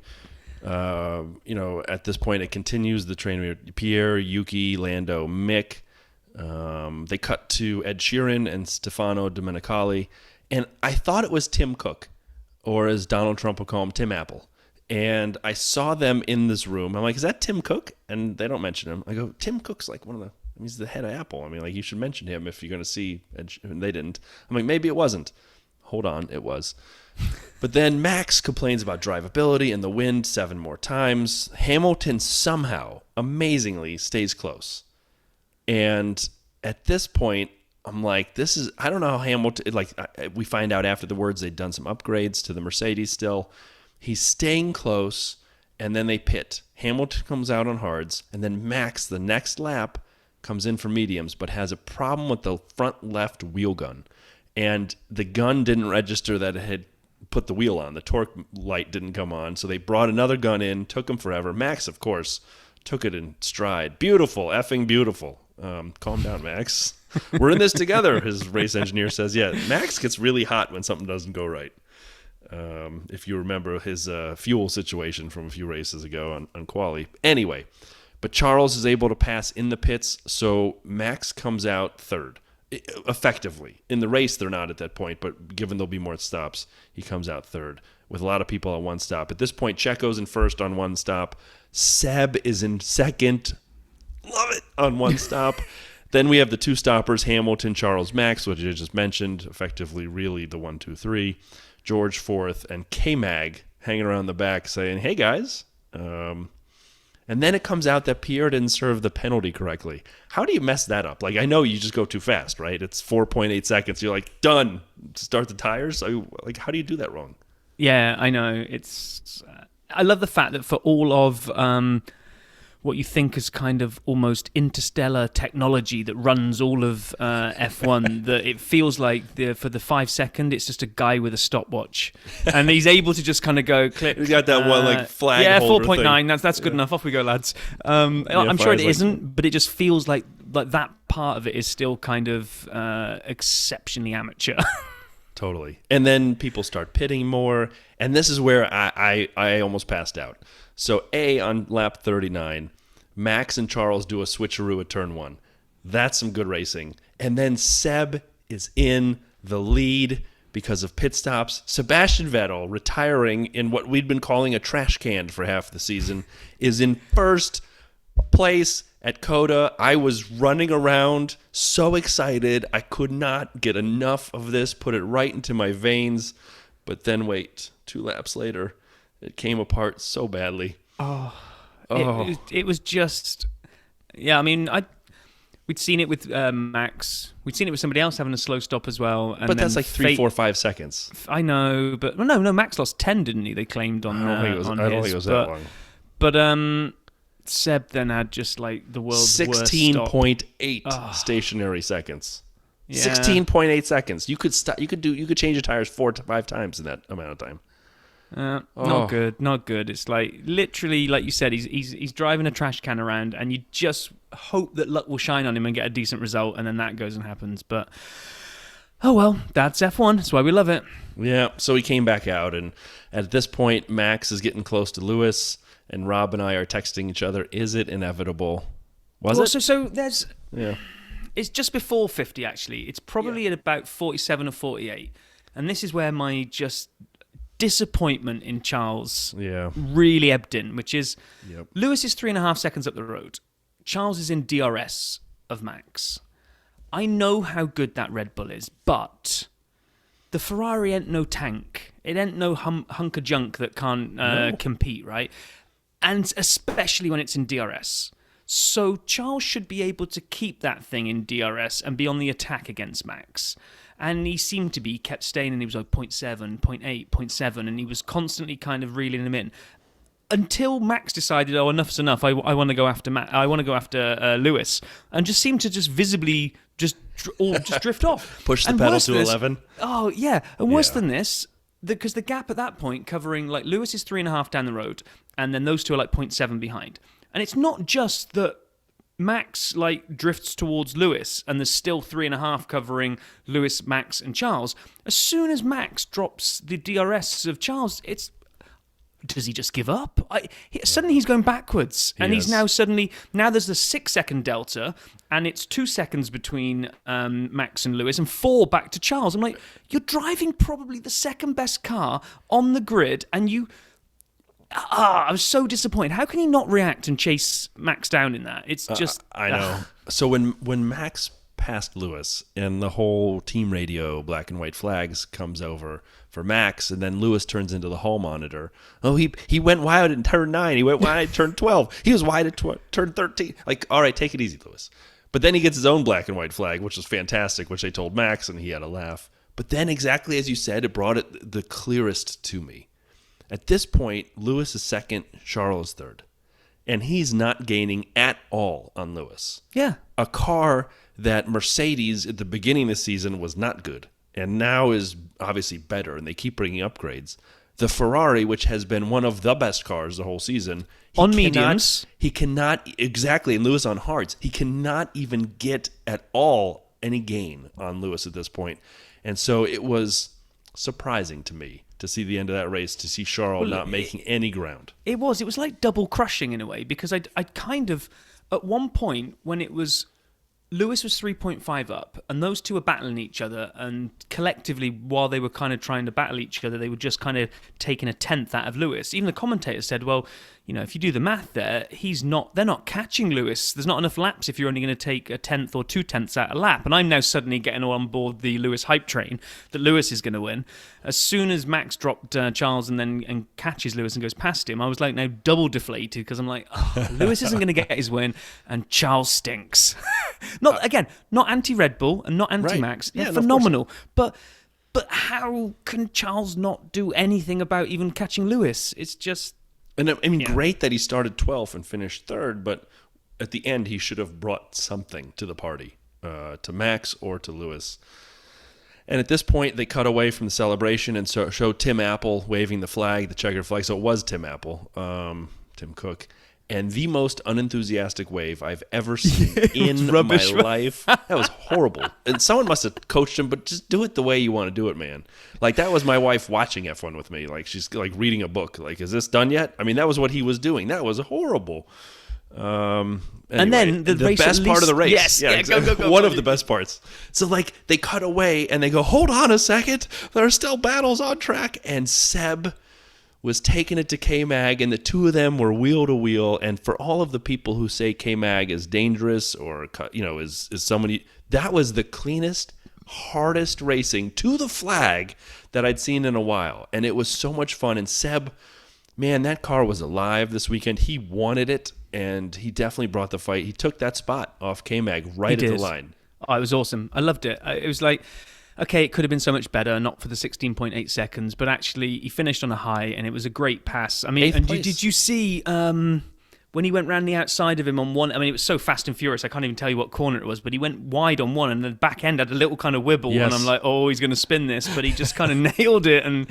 At this point, it continues the train. We have Pierre, Yuki, Lando, Mick. They cut to Ed Sheeran and Stefano Domenicali, and I thought it was Tim Cook, or as Donald Trump will call him, Tim Apple. And I saw them in this room. I'm like, is that Tim Cook? And they don't mention him. I go, Tim Cook's like he's the head of Apple. I mean, like, you should mention him if you're going to see Ed Sheeran. And they didn't. I'm like, maybe it wasn't. Hold on, it was. But then Max complains about drivability and the wind 7 more times. Hamilton somehow, amazingly, stays close. And at this point, I'm like, I don't know how Hamilton, we find out afterwards they'd done some upgrades to the Mercedes still. He's staying close, and then they pit. Hamilton comes out on hards, and then Max, the next lap, comes in for mediums, but has a problem with the front left wheel gun. And the gun didn't register that it had put the wheel on. The torque light didn't come on, so they brought another gun in, took him forever. Max, of course, took it in stride. Beautiful, effing beautiful. Calm down, Max. We're in this together, his race engineer says. Yeah, Max gets really hot when something doesn't go right. If you remember his fuel situation from a few races ago on quali. Anyway, but Charles is able to pass in the pits, so Max comes out third. Effectively. In the race, they're not at that point, but given there'll be more stops, he comes out third with a lot of people on one stop. At this point, Checo's in first on one stop. Seb is in second. Love it, on one stop. Then we have the two stoppers, Hamilton, Charles, Max, which I just mentioned, effectively really the 1, 2, 3. George fourth, and K-Mag hanging around the back saying, hey, guys. And then it comes out that Pierre didn't serve the penalty correctly. How do you mess that up? Like, I know you just go too fast, right? It's 4.8 seconds. You're like, done. Start the tires. Like, how do you do that wrong? Yeah, I know. I love the fact that for all of what you think is kind of almost interstellar technology that runs all of F1, that it feels like for the 5 second, it's just a guy with a stopwatch, and he's able to just kind of go click. He's got that one flag. Yeah, holder 4.9. That's good enough. Off we go, lads. I'm sure it isn't, but it just feels like that part of it is still kind of exceptionally amateur. Totally. And then people start pitting more, and this is where I almost passed out. So on lap 39, Max and Charles do a switcheroo at turn 1. That's some good racing. And then Seb is in the lead because of pit stops. Sebastian Vettel, retiring in what we'd been calling a trash can for half the season, is in first place at Coda. I was running around so excited. I could not get enough of this, put it right into my veins. But then wait, 2 laps later, it came apart so badly. It was just, yeah. I mean, We'd seen it with Max. We'd seen it with somebody else having a slow stop as well. And But that's then like 3, 4, 5 seconds. I know, but no. Max lost 10, didn't he? They claimed on. I don't think it was that long. But Seb then had just like the world's worst 16.8 stationary seconds. Yeah. 16.8 seconds. You could change the tires 4 to 5 times in that amount of time. Not good. It's like literally, like you said, he's driving a trash can around, and you just hope that luck will shine on him and get a decent result, and then that goes and happens. But oh well, that's F1. That's why we love it. Yeah. So he came back out, and at this point, Max is getting close to Lewis, and Rob and I are texting each other. Is it inevitable? Was it? So there's. Yeah. It's just before 50, actually. It's probably at about 47 or 48, and this is where my just disappointment in Charles really ebbed in, which is Lewis is 3.5 seconds up the road. Charles is in DRS of Max. I know how good that Red Bull is, but the Ferrari ain't no tank. It ain't no hunk of junk that can't compete, right? And especially when it's in DRS. So Charles should be able to keep that thing in DRS and be on the attack against Max. And he seemed to be, he kept staying, and he was like 0.7, 0.8, 0.7, and he was constantly kind of reeling him in. Until Max decided, oh, enough's enough, I want to go after Lewis, and just seemed to just visibly just drift off. Push the pedal to 11. Oh, yeah. And worse than this, because the gap at that point covering, like, Lewis is 3.5 down the road, and then those two are like 0.7 behind. And it's not just that Max like drifts towards Lewis, and there's still 3.5 covering Lewis, Max, and Charles. As soon as Max drops the DRS of Charles, does he just give up? Suddenly he's going backwards, and he's now there's a 6-second delta, and it's 2 seconds between Max and Lewis, and 4 back to Charles. I'm like, you're driving probably the second best car on the grid, and you. I was so disappointed. How can he not react and chase Max down in that? It's just... I know. So when Max passed Lewis and the whole team radio black and white flags comes over for Max, and then Lewis turns into the hall monitor. Oh, he went wide in turn 9. He went wide in turn 12. He was wide at turn 13. Like, all right, take it easy, Lewis. But then he gets his own black and white flag, which was fantastic, which they told Max, and he had a laugh. But then exactly as you said, it brought it the clearest to me. At this point, Lewis is second, Charles is third. And he's not gaining at all on Lewis. Yeah. A car that Mercedes at the beginning of the season was not good, and now is obviously better, and they keep bringing upgrades. The Ferrari, which has been one of the best cars the whole season. Mediums. He cannot, exactly, and Lewis on hards. He cannot even get at all any gain on Lewis at this point. And so it was surprising to me to see the end of that race, to see Charles not making any ground. It was like double crushing in a way, because I kind of, at one point when it was, Lewis was 3.5 up, and those two were battling each other, and collectively, while they were kind of trying to battle each other, they were just kind of taking a tenth out of Lewis. Even the commentator said, well, you know, if you do the math there, they're not catching Lewis. There's not enough laps if you're only going to take a tenth or 2 tenths out a lap. And I'm now suddenly getting on board the Lewis hype train that Lewis is going to win. As soon as Max dropped Charles and catches Lewis and goes past him, I was like now double deflated, because I'm like, oh, Lewis isn't going to get his win, and Charles stinks. Not anti-Red Bull and not anti-Max. Right. They're phenomenal. But how can Charles not do anything about even catching Lewis? It's just... And I mean, great that he started 12th and finished 3rd, but at the end he should have brought something to the party, to Max or to Lewis. And at this point, they cut away from the celebration and show Tim Apple waving the flag, the checkered flag. So it was Tim Apple, Tim Cook. And the most unenthusiastic wave I've ever seen in my life. That was horrible. And someone must have coached him, but just do it the way you want to do it, man. Like, that was my wife watching F1 with me. Like, she's like reading a book. Like, is this done yet? I mean, that was what he was doing. That was horrible. Anyway, and then the race best part of the race. Yes, yeah, go. One of the best parts. So, like, they cut away and they go, hold on a second. There are still battles on track. And Seb was taking it to K-Mag, and the two of them were wheel to wheel. And for all of the people who say K-Mag is dangerous or, you know, is somebody, that was the cleanest, hardest racing to the flag that I'd seen in a while. And it was so much fun. And Seb, man, that car was alive this weekend. He wanted it. and he definitely brought the fight. He took that spot off K-Mag right at the line. Oh, it was awesome. I loved it. It was like, okay, it could have been so much better, not for the 16.8 seconds, but actually he finished on a high, and it was a great pass. I mean, and did you see when he went round the outside of him on one? I mean, it was so fast and furious, I can't even tell you what corner it was, but he went wide on one, and the back end had a little kind of wibble, and I'm like, oh, he's going to spin this, but he just kind of nailed it, and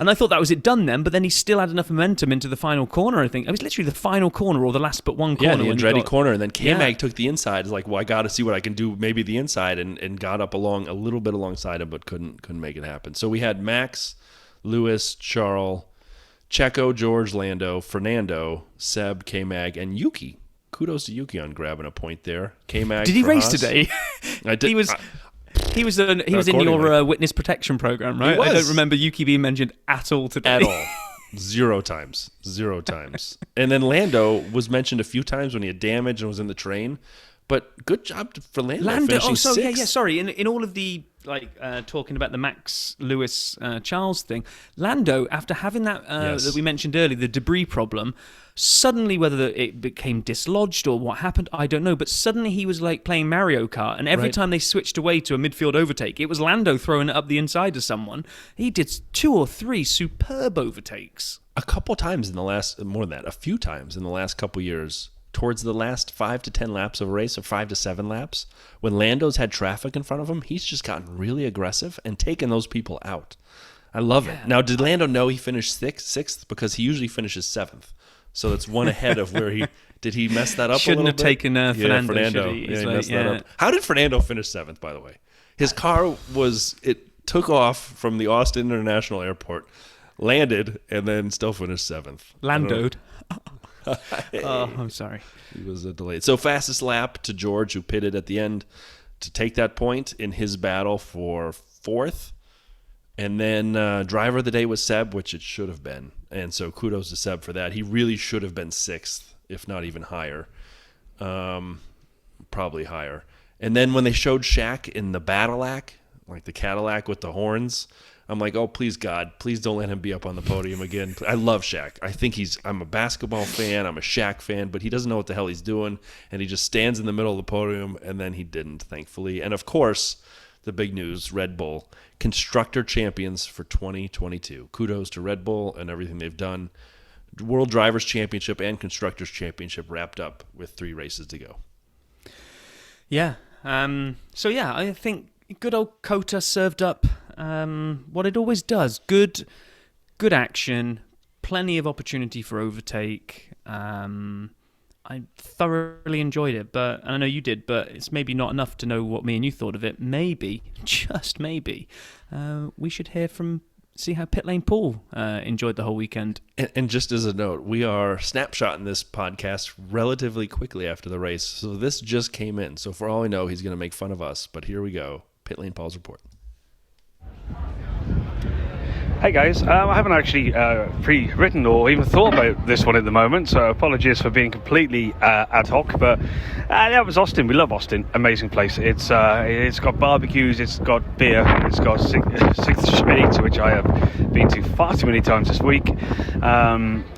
I thought that was it done then, but then he still had enough momentum into the final corner, I think. It was literally the final corner, or the last but one corner. Yeah, the Andretti corner, and then K-Mag took the inside. It's like, well, I got to see what I can do, maybe the inside, and got up along a little bit alongside him, but couldn't make it happen. So we had Max, Lewis, Charles, Checo, George, Lando, Fernando, Seb, K-Mag, and Yuki. Kudos to Yuki on grabbing a point there. K-Mag. Did he race Haas. today? I did. He was in your witness protection program, right? I don't remember Yuki being mentioned at all today. At all. Zero times. And then Lando was mentioned a few times when he had damage and was in the train. But good job for Lando finishing sixth. Yeah, sorry. In all of the talking about the Max Lewis Charles thing, Lando, after having that that we mentioned earlier, the debris problem, suddenly, whether it became dislodged or what happened, I don't know, but suddenly he was like playing Mario Kart, and every time they switched away to a midfield overtake, it was Lando throwing it up the inside of someone. He did 2 or 3 superb overtakes. A couple times in the last, more than that, a few times in the last couple years, towards the last 5 to 10 laps of a race, or 5 to 7 laps, when Lando's had traffic in front of him, he's just gotten really aggressive and taken those people out. I love it. Now, did Lando know he finished sixth? Because he usually finishes 7th. So it's one ahead of where he... Did he mess that up Shouldn't a little have taken Fernando. Fernando. Should he? He messed that up. How did Fernando finish 7th, by the way? His car it took off from the Austin International Airport, landed, and then still finished 7th. Landoed. Oh, I'm sorry. He was delayed. So fastest lap to George, who pitted at the end to take that point in his battle for 4th. And then driver of the day was Seb, which it should have been. And so kudos to Seb for that. He really should have been 6th, if not even higher. Probably higher. And then when they showed Shaq in the Cadillac, like the Cadillac with the horns, I'm like, oh, please, God, please don't let him be up on the podium again. I love Shaq. I think I'm a basketball fan. I'm a Shaq fan, but he doesn't know what the hell he's doing. And he just stands in the middle of the podium, and then he didn't, thankfully. And, of course, the big news, Red Bull, constructor champions for 2022. Kudos to Red Bull and everything they've done. World Drivers' Championship and Constructors' Championship wrapped up with 3 races to go. Yeah. I think good old Kota served up what it always does. Good action, plenty of opportunity for overtake. I thoroughly enjoyed it, and I know you did, but it's maybe not enough to know what me and you thought of it. Maybe, just maybe, we should see how Pit Lane Paul enjoyed the whole weekend. And just as a note, we are snapshotting this podcast relatively quickly after the race, so this just came in. So for all I know, he's going to make fun of us, but here we go. Pit Lane Paul's report. Hey guys, I haven't actually pre-written or even thought about this one at the moment, so apologies for being completely ad hoc, but that was Austin. We love Austin. Amazing place. It's got barbecues, it's got beer, it's got Sixth Street, which I have been to far too many times this week.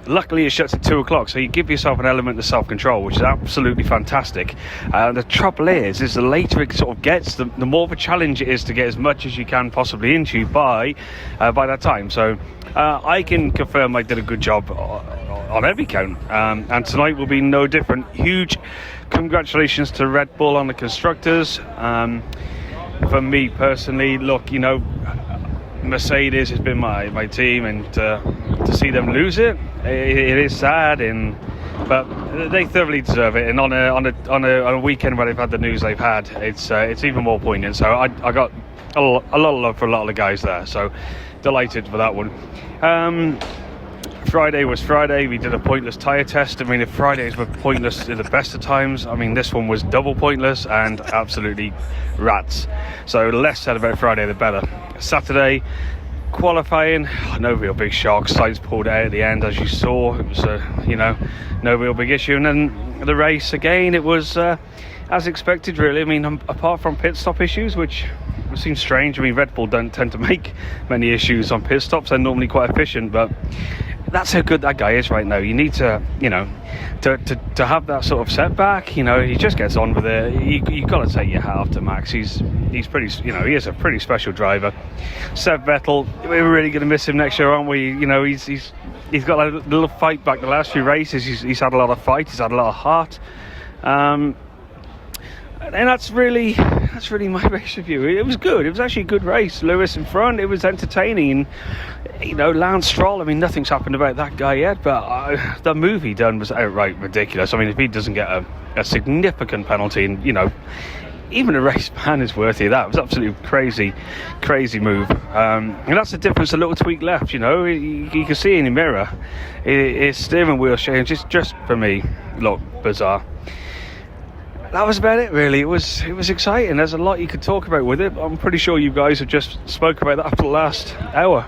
Luckily it shuts at 2 o'clock, so you give yourself an element of self-control, which is absolutely fantastic. The trouble is the later it sort of gets, the more of a challenge it is to get as much as you can possibly into by that time. So I can confirm I did a good job on every count, and tonight will be no different. Huge congratulations to Red Bull on the constructors. For me personally, look, Mercedes has been my team, and to see them lose it is sad, but they thoroughly deserve it. And on a weekend where they've had the news they've had, it's even more poignant. So I got a lot of love for a lot of the guys there. So delighted for that one. Friday was Friday. We did a pointless tyre test. I mean, if Fridays were pointless at the best of times, I mean, this one was double pointless and absolutely rats. So the less said about Friday, the better. Saturday, qualifying, no real big shock. Sainz pulled out at the end, as you saw. It was, no real big issue. And then the race, again, it was as expected, really. I mean, apart from pit stop issues, which seems strange. I mean, Red Bull don't tend to make many issues on pit stops. They're normally quite efficient, but that's how good that guy is right now. You need to, to have that sort of setback. He just gets on with it. You got to take your hat off to Max. He's pretty, he is a pretty special driver. Seb Vettel, we're really going to miss him next year, aren't we? He's got a little fight back the last few races. He's had a lot of fight. He's had a lot of heart. And that's really my race review. It was good. It was actually a good race. Lewis in front. It was entertaining. Lance Stroll. I mean, nothing's happened about that guy yet, but the move he done was outright ridiculous. I mean, if he doesn't get a significant penalty, and even a race ban is worthy of that. It was absolutely crazy move. And that's the difference. A little tweak left. You can see in the mirror, his steering wheel change. Just for me, look bizarre. That was about it, really. It was exciting. There's a lot you could talk about with it. I'm pretty sure you guys have just spoke about that for the last hour.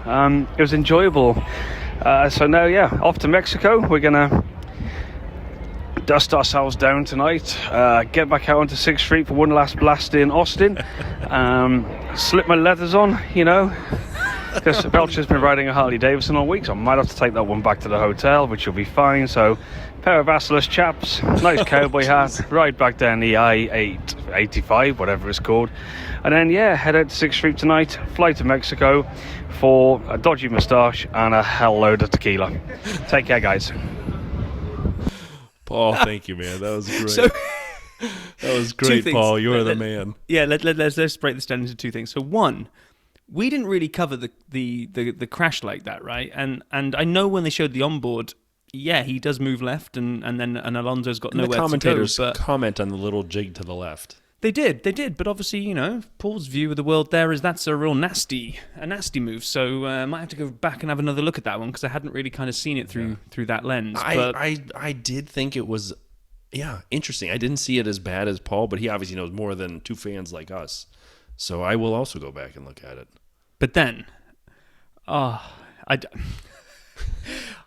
It was enjoyable. So now, off to Mexico. We're gonna dust ourselves down tonight. Get back out onto 6th Street for one last blast in Austin. Slip my leathers on, because Belcher's been riding a Harley Davidson all week, so I might have to take that one back to the hotel, which will be fine. So, pair of assless chaps, nice cowboy hat, ride back down the I-885, whatever it's called, and then head out to 6th Street tonight, fly to Mexico for a dodgy moustache and a hell load of tequila. Take care, guys. Paul, thank you, man. That was great. So, that was great, Paul. You're the man. Yeah, let's break this down into two things. So one, we didn't really cover the crash like that, right? And I know when they showed the onboard, he does move left, and Alonso's got nowhere to go. The commentators comment on the little jig to the left. They did, but obviously, Paul's view of the world there is that's a real nasty move. So I might have to go back and have another look at that one, because I hadn't really kind of seen it through that lens. I did think it was, interesting. I didn't see it as bad as Paul, but he obviously knows more than two fans like us. So I will also go back and look at it. But then,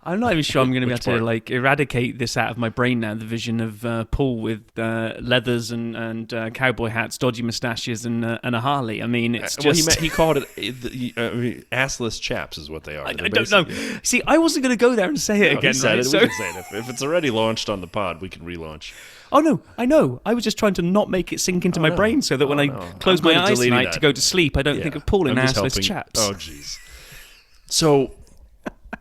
I'm not even sure I'm going to be able to eradicate this out of my brain now. The vision of Paul with leathers and cowboy hats, dodgy moustaches, and a Harley. I mean, it's just he called it assless chaps is what they are. I don't know. See, I wasn't going to go there and say it again. He said right? it. So... We can say it. If it's already launched on the pod, we can relaunch. Oh no, I know. I was just trying to not make it sink into my brain, so that when I close my eyes tonight to go to sleep, I don't think of Paul in assless chaps. Oh jeez. So.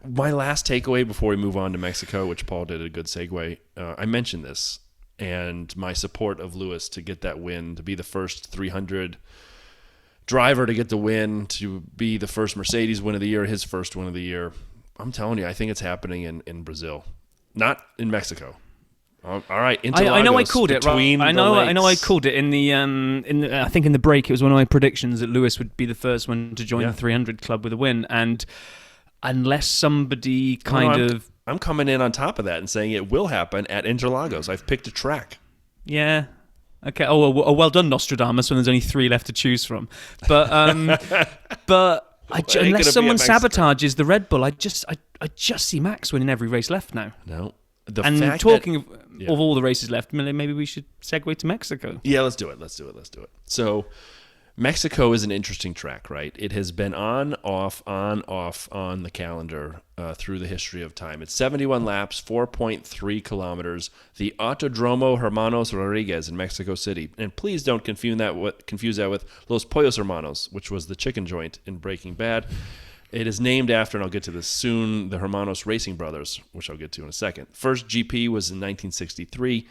My last takeaway before we move on to Mexico, which Paul did a good segue, I mentioned this, and my support of Lewis to get that win, to be the first 300 driver to get the win, to be the first Mercedes win of the year, his first win of the year. I'm telling you, I think it's happening in Brazil, not in Mexico. All right, I know I called it. Right? I know I called it in the I think in the break. It was one of my predictions that Lewis would be the first one to join the 300 club with a win, and unless somebody I'm coming in on top of that and saying it will happen at Interlagos. I've picked a track. Yeah. Okay. Oh, well done, Nostradamus, when there's only 3 left to choose from. But unless someone sabotages the Red Bull, I just see Max winning every race left now. No. Talking of all the races left, maybe we should segue to Mexico. Yeah, let's do it. So Mexico is an interesting track, right? It has been on, off on the calendar through the history of time. It's 71 laps, 4.3 kilometers. The Autodromo Hermanos Rodriguez in Mexico City. And please don't confuse that with Los Pollos Hermanos, which was the chicken joint in Breaking Bad. It is named after, and I'll get to this soon, the Hermanos Racing Brothers, which I'll get to in a second. First GP was in 1963.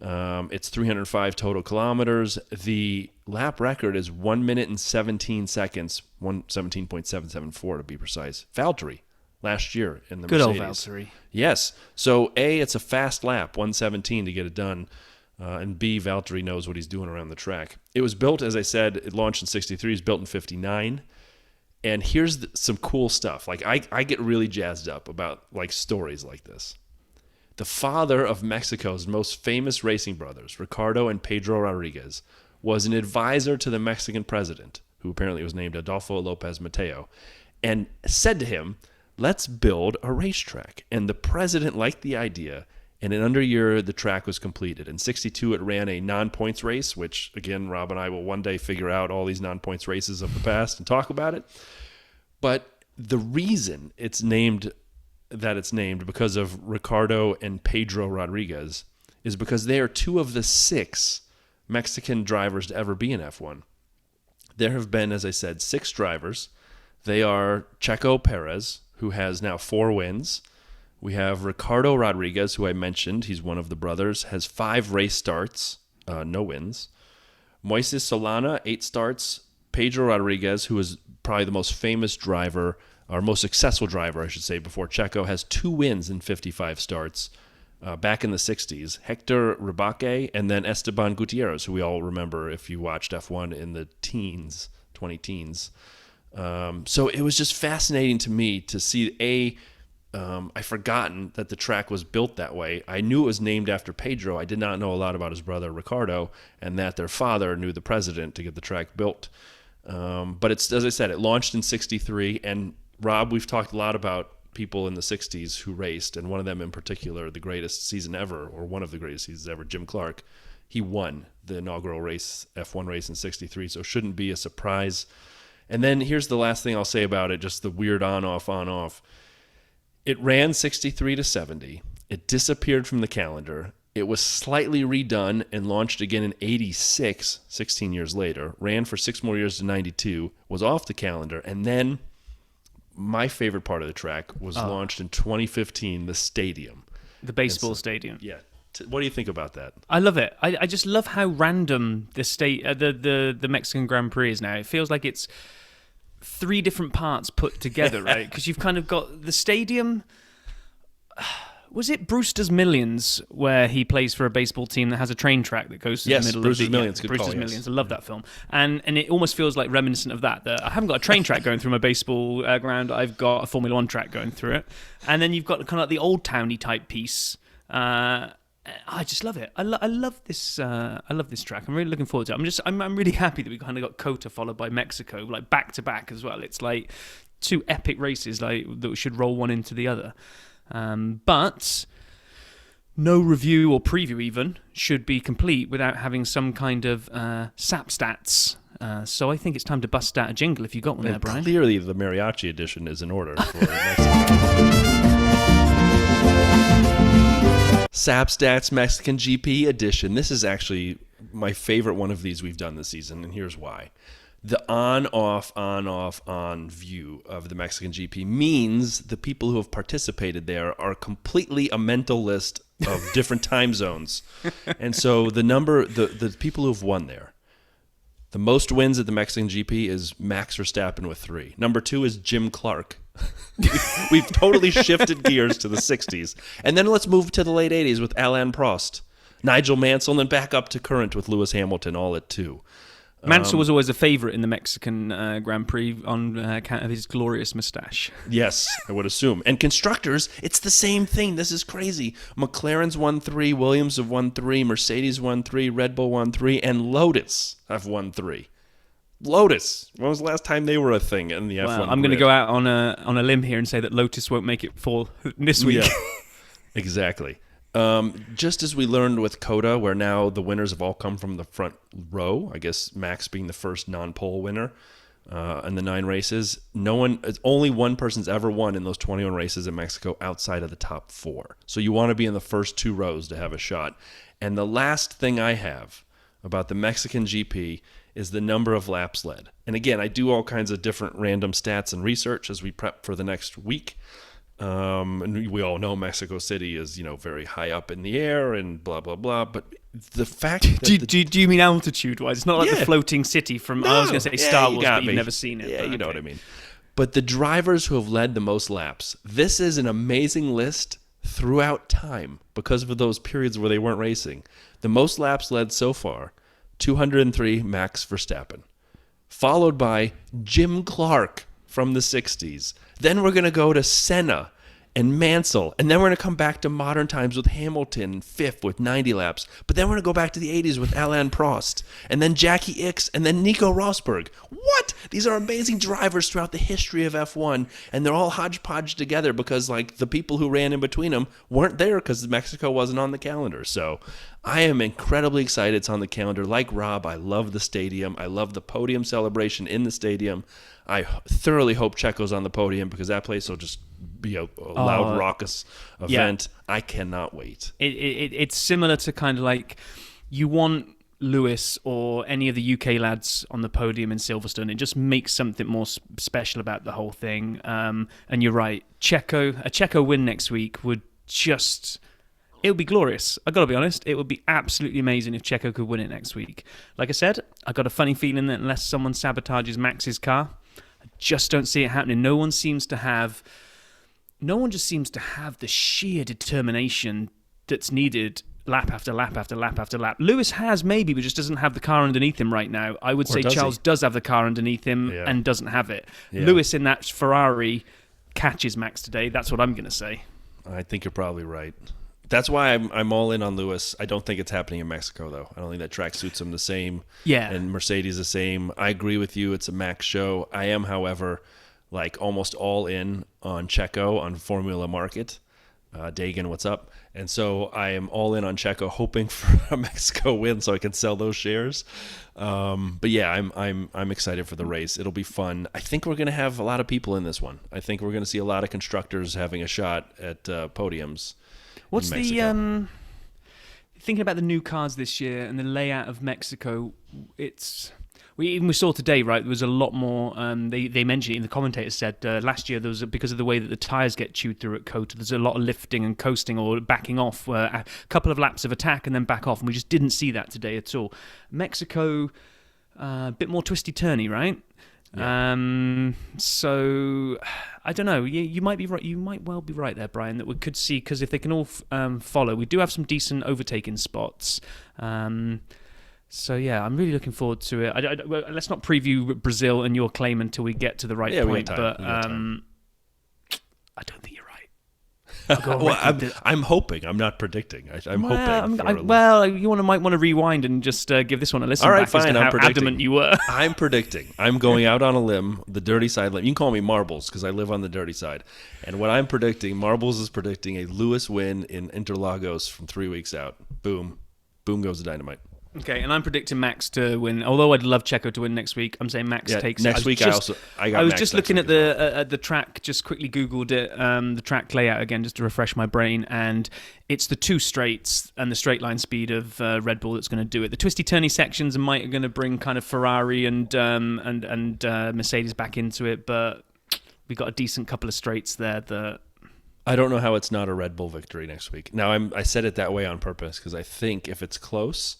It's 305 total kilometers. The lap record is 1 minute and 17 seconds, 117.774 to be precise. Valtteri last year in the Mercedes. Good old Valtteri. Yes. So A, it's a fast lap, 117 to get it done. And B, Valtteri knows what he's doing around the track. It was built, as I said, it launched in 63. It was built in 59. And here's some cool stuff. Like I get really jazzed up about stories like this. The father of Mexico's most famous racing brothers, Ricardo and Pedro Rodriguez, was an advisor to the Mexican president, who apparently was named Adolfo López Mateo, and said to him, let's build a racetrack. And the president liked the idea, and in under a year, the track was completed. In 62, it ran a non-points race, which, again, Rob and I will one day figure out all these non-points races of the past and talk about it. But the reason it's named that it's named because of Ricardo and Pedro Rodriguez is because they are two of the 6 Mexican drivers to ever be in F1. There have been, as I said, 6 drivers. They are Checo Perez, who has now 4 wins. We have Ricardo Rodriguez, who I mentioned. He's one of the brothers, has 5 race starts, no wins. Moises Solana, 8 starts. Pedro Rodriguez, who is probably the most famous driver, or most successful driver, I should say, before Checo, has 2 wins in 55 starts back in the 60s. Hector Ribaque, and then Esteban Gutierrez, who we all remember if you watched F1 in the teens, 20 teens. So it was just fascinating to me to see, I'd forgotten that the track was built that way. I knew it was named after Pedro. I did not know a lot about his brother Ricardo, and that their father knew the president to get the track built. But it's, as I said, it launched in 63, and Rob, we've talked a lot about people in the 60s who raced, and one of them in particular, the greatest season ever, or one of the greatest seasons ever, Jim Clark. He won the inaugural race, F1 race in 63, so it shouldn't be a surprise. And then here's the last thing I'll say about it, just the weird on-off. It ran 63 to 70. It disappeared from the calendar. It was slightly redone and launched again in 86, 16 years later. Ran for 6 more years to 92, was off the calendar, and then my favorite part of the track was launched in 2015, the stadium. The baseball stadium. Yeah. What do you think about that? I love it. I just love how random the Mexican Grand Prix is now. It feels like it's 3 different parts put together, right? Because you've kind of got the stadium. Was it Brewster's Millions, where he plays for a baseball team that has a train track that goes to the middle Brewster's of the... Millions. Good Brewster's call, Millions. yes. I love that film. And it almost feels like reminiscent of that. I haven't got a train track going through my baseball ground. I've got a Formula One track going through it. And then you've got kind of like the old towny type piece. I just love it. I love this. I love this track. I'm really looking forward to it. I'm really happy that we kind of got COTA followed by Mexico, like back to back as well. It's like 2 epic races, like that should roll one into the other. But no review or preview even should be complete without having some kind of SAP stats. So I think it's time to bust out a jingle if you got one there, Brian. Clearly, the mariachi edition is in order for Mexico. SAP Stats Mexican GP edition. This is actually my favorite one of these we've done this season, and here's why. The on view of the Mexican GP means the people who have participated there are completely a mental list of different time zones. And so the people who have won there, the most wins at the Mexican GP is Max Verstappen with 3. Number 2 is Jim Clark. We've totally shifted gears to the 60s. And then let's move to the late 80s with Alain Prost, Nigel Mansell, and then back up to current with Lewis Hamilton, all at 2. Mansell was always a favourite in the Mexican Grand Prix on account of his glorious moustache. Yes, I would assume. And constructors, it's the same thing. This is crazy. McLaren's won 3, Williams have won 3, Mercedes won 3, Red Bull won 3, and Lotus have won 3. Lotus. When was the last time they were a thing in the F1 Well, I'm going to go out on a limb here and say that Lotus won't make it for this week. Yeah, exactly. Just as we learned with COTA, where now the winners have all come from the front row, I guess Max being the first non-pole winner in the 9 races, only one person's ever won in those 21 races in Mexico outside of the top 4. So you want to be in the first 2 rows to have a shot. And the last thing I have about the Mexican GP is the number of laps led. And again, I do all kinds of different random stats and research as we prep for the next week. And we all know Mexico City is, very high up in the air and blah, blah, blah. But the fact that... Do you mean altitude-wise? It's not like the floating city from, I was going to say Star Wars, but you've never seen it. Yeah, you know what I mean. But the drivers who have led the most laps, this is an amazing list throughout time because of those periods where they weren't racing. The most laps led so far, 203, Max Verstappen. Followed by Jim Clark from the 60s. Then we're going to go to Senna and Mansell. And then we're going to come back to modern times with Hamilton, 5th with 90 laps. But then we're going to go back to the 80s with Alain Prost. And then Jackie Ickx. And then Nico Rosberg. What? These are amazing drivers throughout the history of F1. And they're all hodgepodge together because the people who ran in between them weren't there because Mexico wasn't on the calendar. So I am incredibly excited it's on the calendar. Like Rob, I love the stadium. I love the podium celebration in the stadium. I thoroughly hope Checo's on the podium because that place will just be a loud, raucous event. I cannot wait. It's similar to kind of like you want Lewis or any of the UK lads on the podium in Silverstone. It just makes something more special about the whole thing. And you're right, a Checo win next week would just... It would be glorious. I got to be honest. It would be absolutely amazing if Checo could win it next week. Like I said, I got a funny feeling that unless someone sabotages Max's car, I just don't see it happening. No one just seems to have the sheer determination that's needed lap after lap after lap after lap. Lewis has maybe, but just doesn't have the car underneath him right now. I would say Charles does have the car underneath him and doesn't have it. Yeah. Lewis in that Ferrari catches Max today. That's what I'm going to say. I think you're probably right. That's why I'm all in on Lewis. I don't think it's happening in Mexico, though. I don't think that track suits him the same. Yeah. And Mercedes the same. I agree with you. It's a Max show. I am, however, like almost all in on Checo on Formula Market. Dagan, what's up? And so I am all in on Checo, hoping for a Mexico win so I can sell those shares. But yeah, I'm excited for the race. It'll be fun. I think we're going to have a lot of people in this one. I think we're going to see a lot of constructors having a shot at podiums. What's the thinking about the new cars this year and the layout of Mexico? We saw today, right? There was a lot more. They mentioned it in the commentators said last year there was because of the way that the tires get chewed through at COTA. There's a lot of lifting and coasting or backing off, a couple of laps of attack and then back off, and we just didn't see that today at all. Mexico, a bit more twisty turny, right? Yeah. So I don't know. You might be right. You might well be right there, Brian. That we could see because if they can all follow, we do have some decent overtaking spots. So yeah, I'm really looking forward to it. Well, let's not preview Brazil and your claim until we get to the right point. But I don't think you're right. I'm hoping. I'm not predicting. I'm hoping. You might want to rewind and just give this one a listen. All right, back fine. As to I'm how predicting. Adamant you were. I'm predicting. I'm going out on a limb, the dirty side limb. You can call me Marbles because I live on the dirty side. And what I'm predicting, Marbles is predicting a Lewis win in Interlagos from 3 weeks out. Boom. Boom goes the dynamite. Okay, and I'm predicting Max to win. Although I'd love Checo to win next week, I'm saying Max takes next it. week. I got was Max just looking at the track. Just quickly Googled it, the track layout again, just to refresh my brain. And it's the two straights and the straight line speed of Red Bull that's going to do it. The twisty turny sections are going to bring kind of Ferrari and Mercedes back into it, but we've got a decent couple of straights there that. I don't know how it's not a Red Bull victory next week. Now I said it that way on purpose because I think if it's close.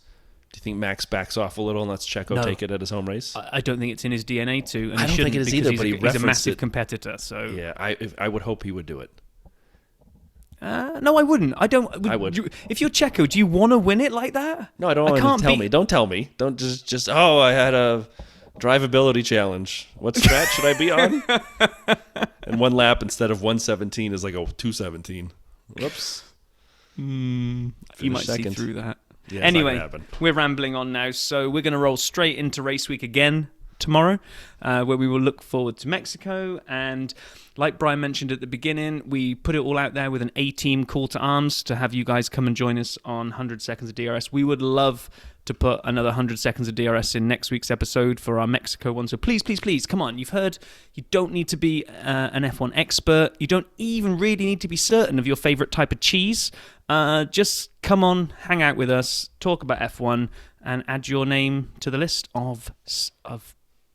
Do you think Max backs off a little and lets Checo take it at his home race? I don't think it's in his DNA to. And I don't think it is either, but he's a massive competitor. So yeah, I would hope he would do it. No, I wouldn't. I don't. I would. If you're Checo, do you want to win it like that? No, I don't want to tell me. Don't tell me. Don't just. Oh, I had a drivability challenge. What strat should I be on? And one lap instead of 117 is like a 217. Whoops. You might see through that. Yeah, anyway, we're rambling on now, so we're going to roll straight into race week again tomorrow, where we will look forward to Mexico. And like Brian mentioned at the beginning, we put it all out there with an A-team call to arms to have you guys come and join us on 100 Seconds of DRS. We would love to put another 100 Seconds of DRS in next week's episode for our Mexico one. So please, please, please, come on. You've heard you don't need to be an F1 expert. You don't even really need to be certain of your favorite type of cheese. Just come on, hang out with us, talk about F1, and add your name to the list of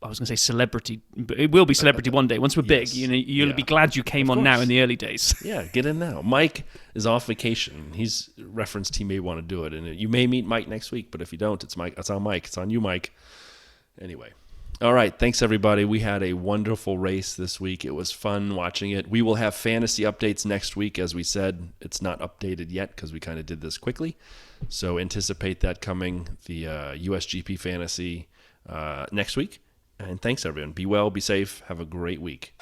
I was going to say celebrity, but it will be celebrity one day. Once we're big, you'll be glad you came on now in the early days. Yeah, get in now. Mike is off vacation. He's referenced he may want to do it, and you may meet Mike next week. But if you don't, it's Mike. It's on Mike. It's on you, Mike. Anyway, all right. Thanks everybody. We had a wonderful race this week. It was fun watching it. We will have fantasy updates next week. As we said, it's not updated yet because we kind of did this quickly. So anticipate that coming. The USGP fantasy next week. And thanks, everyone. Be well, be safe. Have a great week.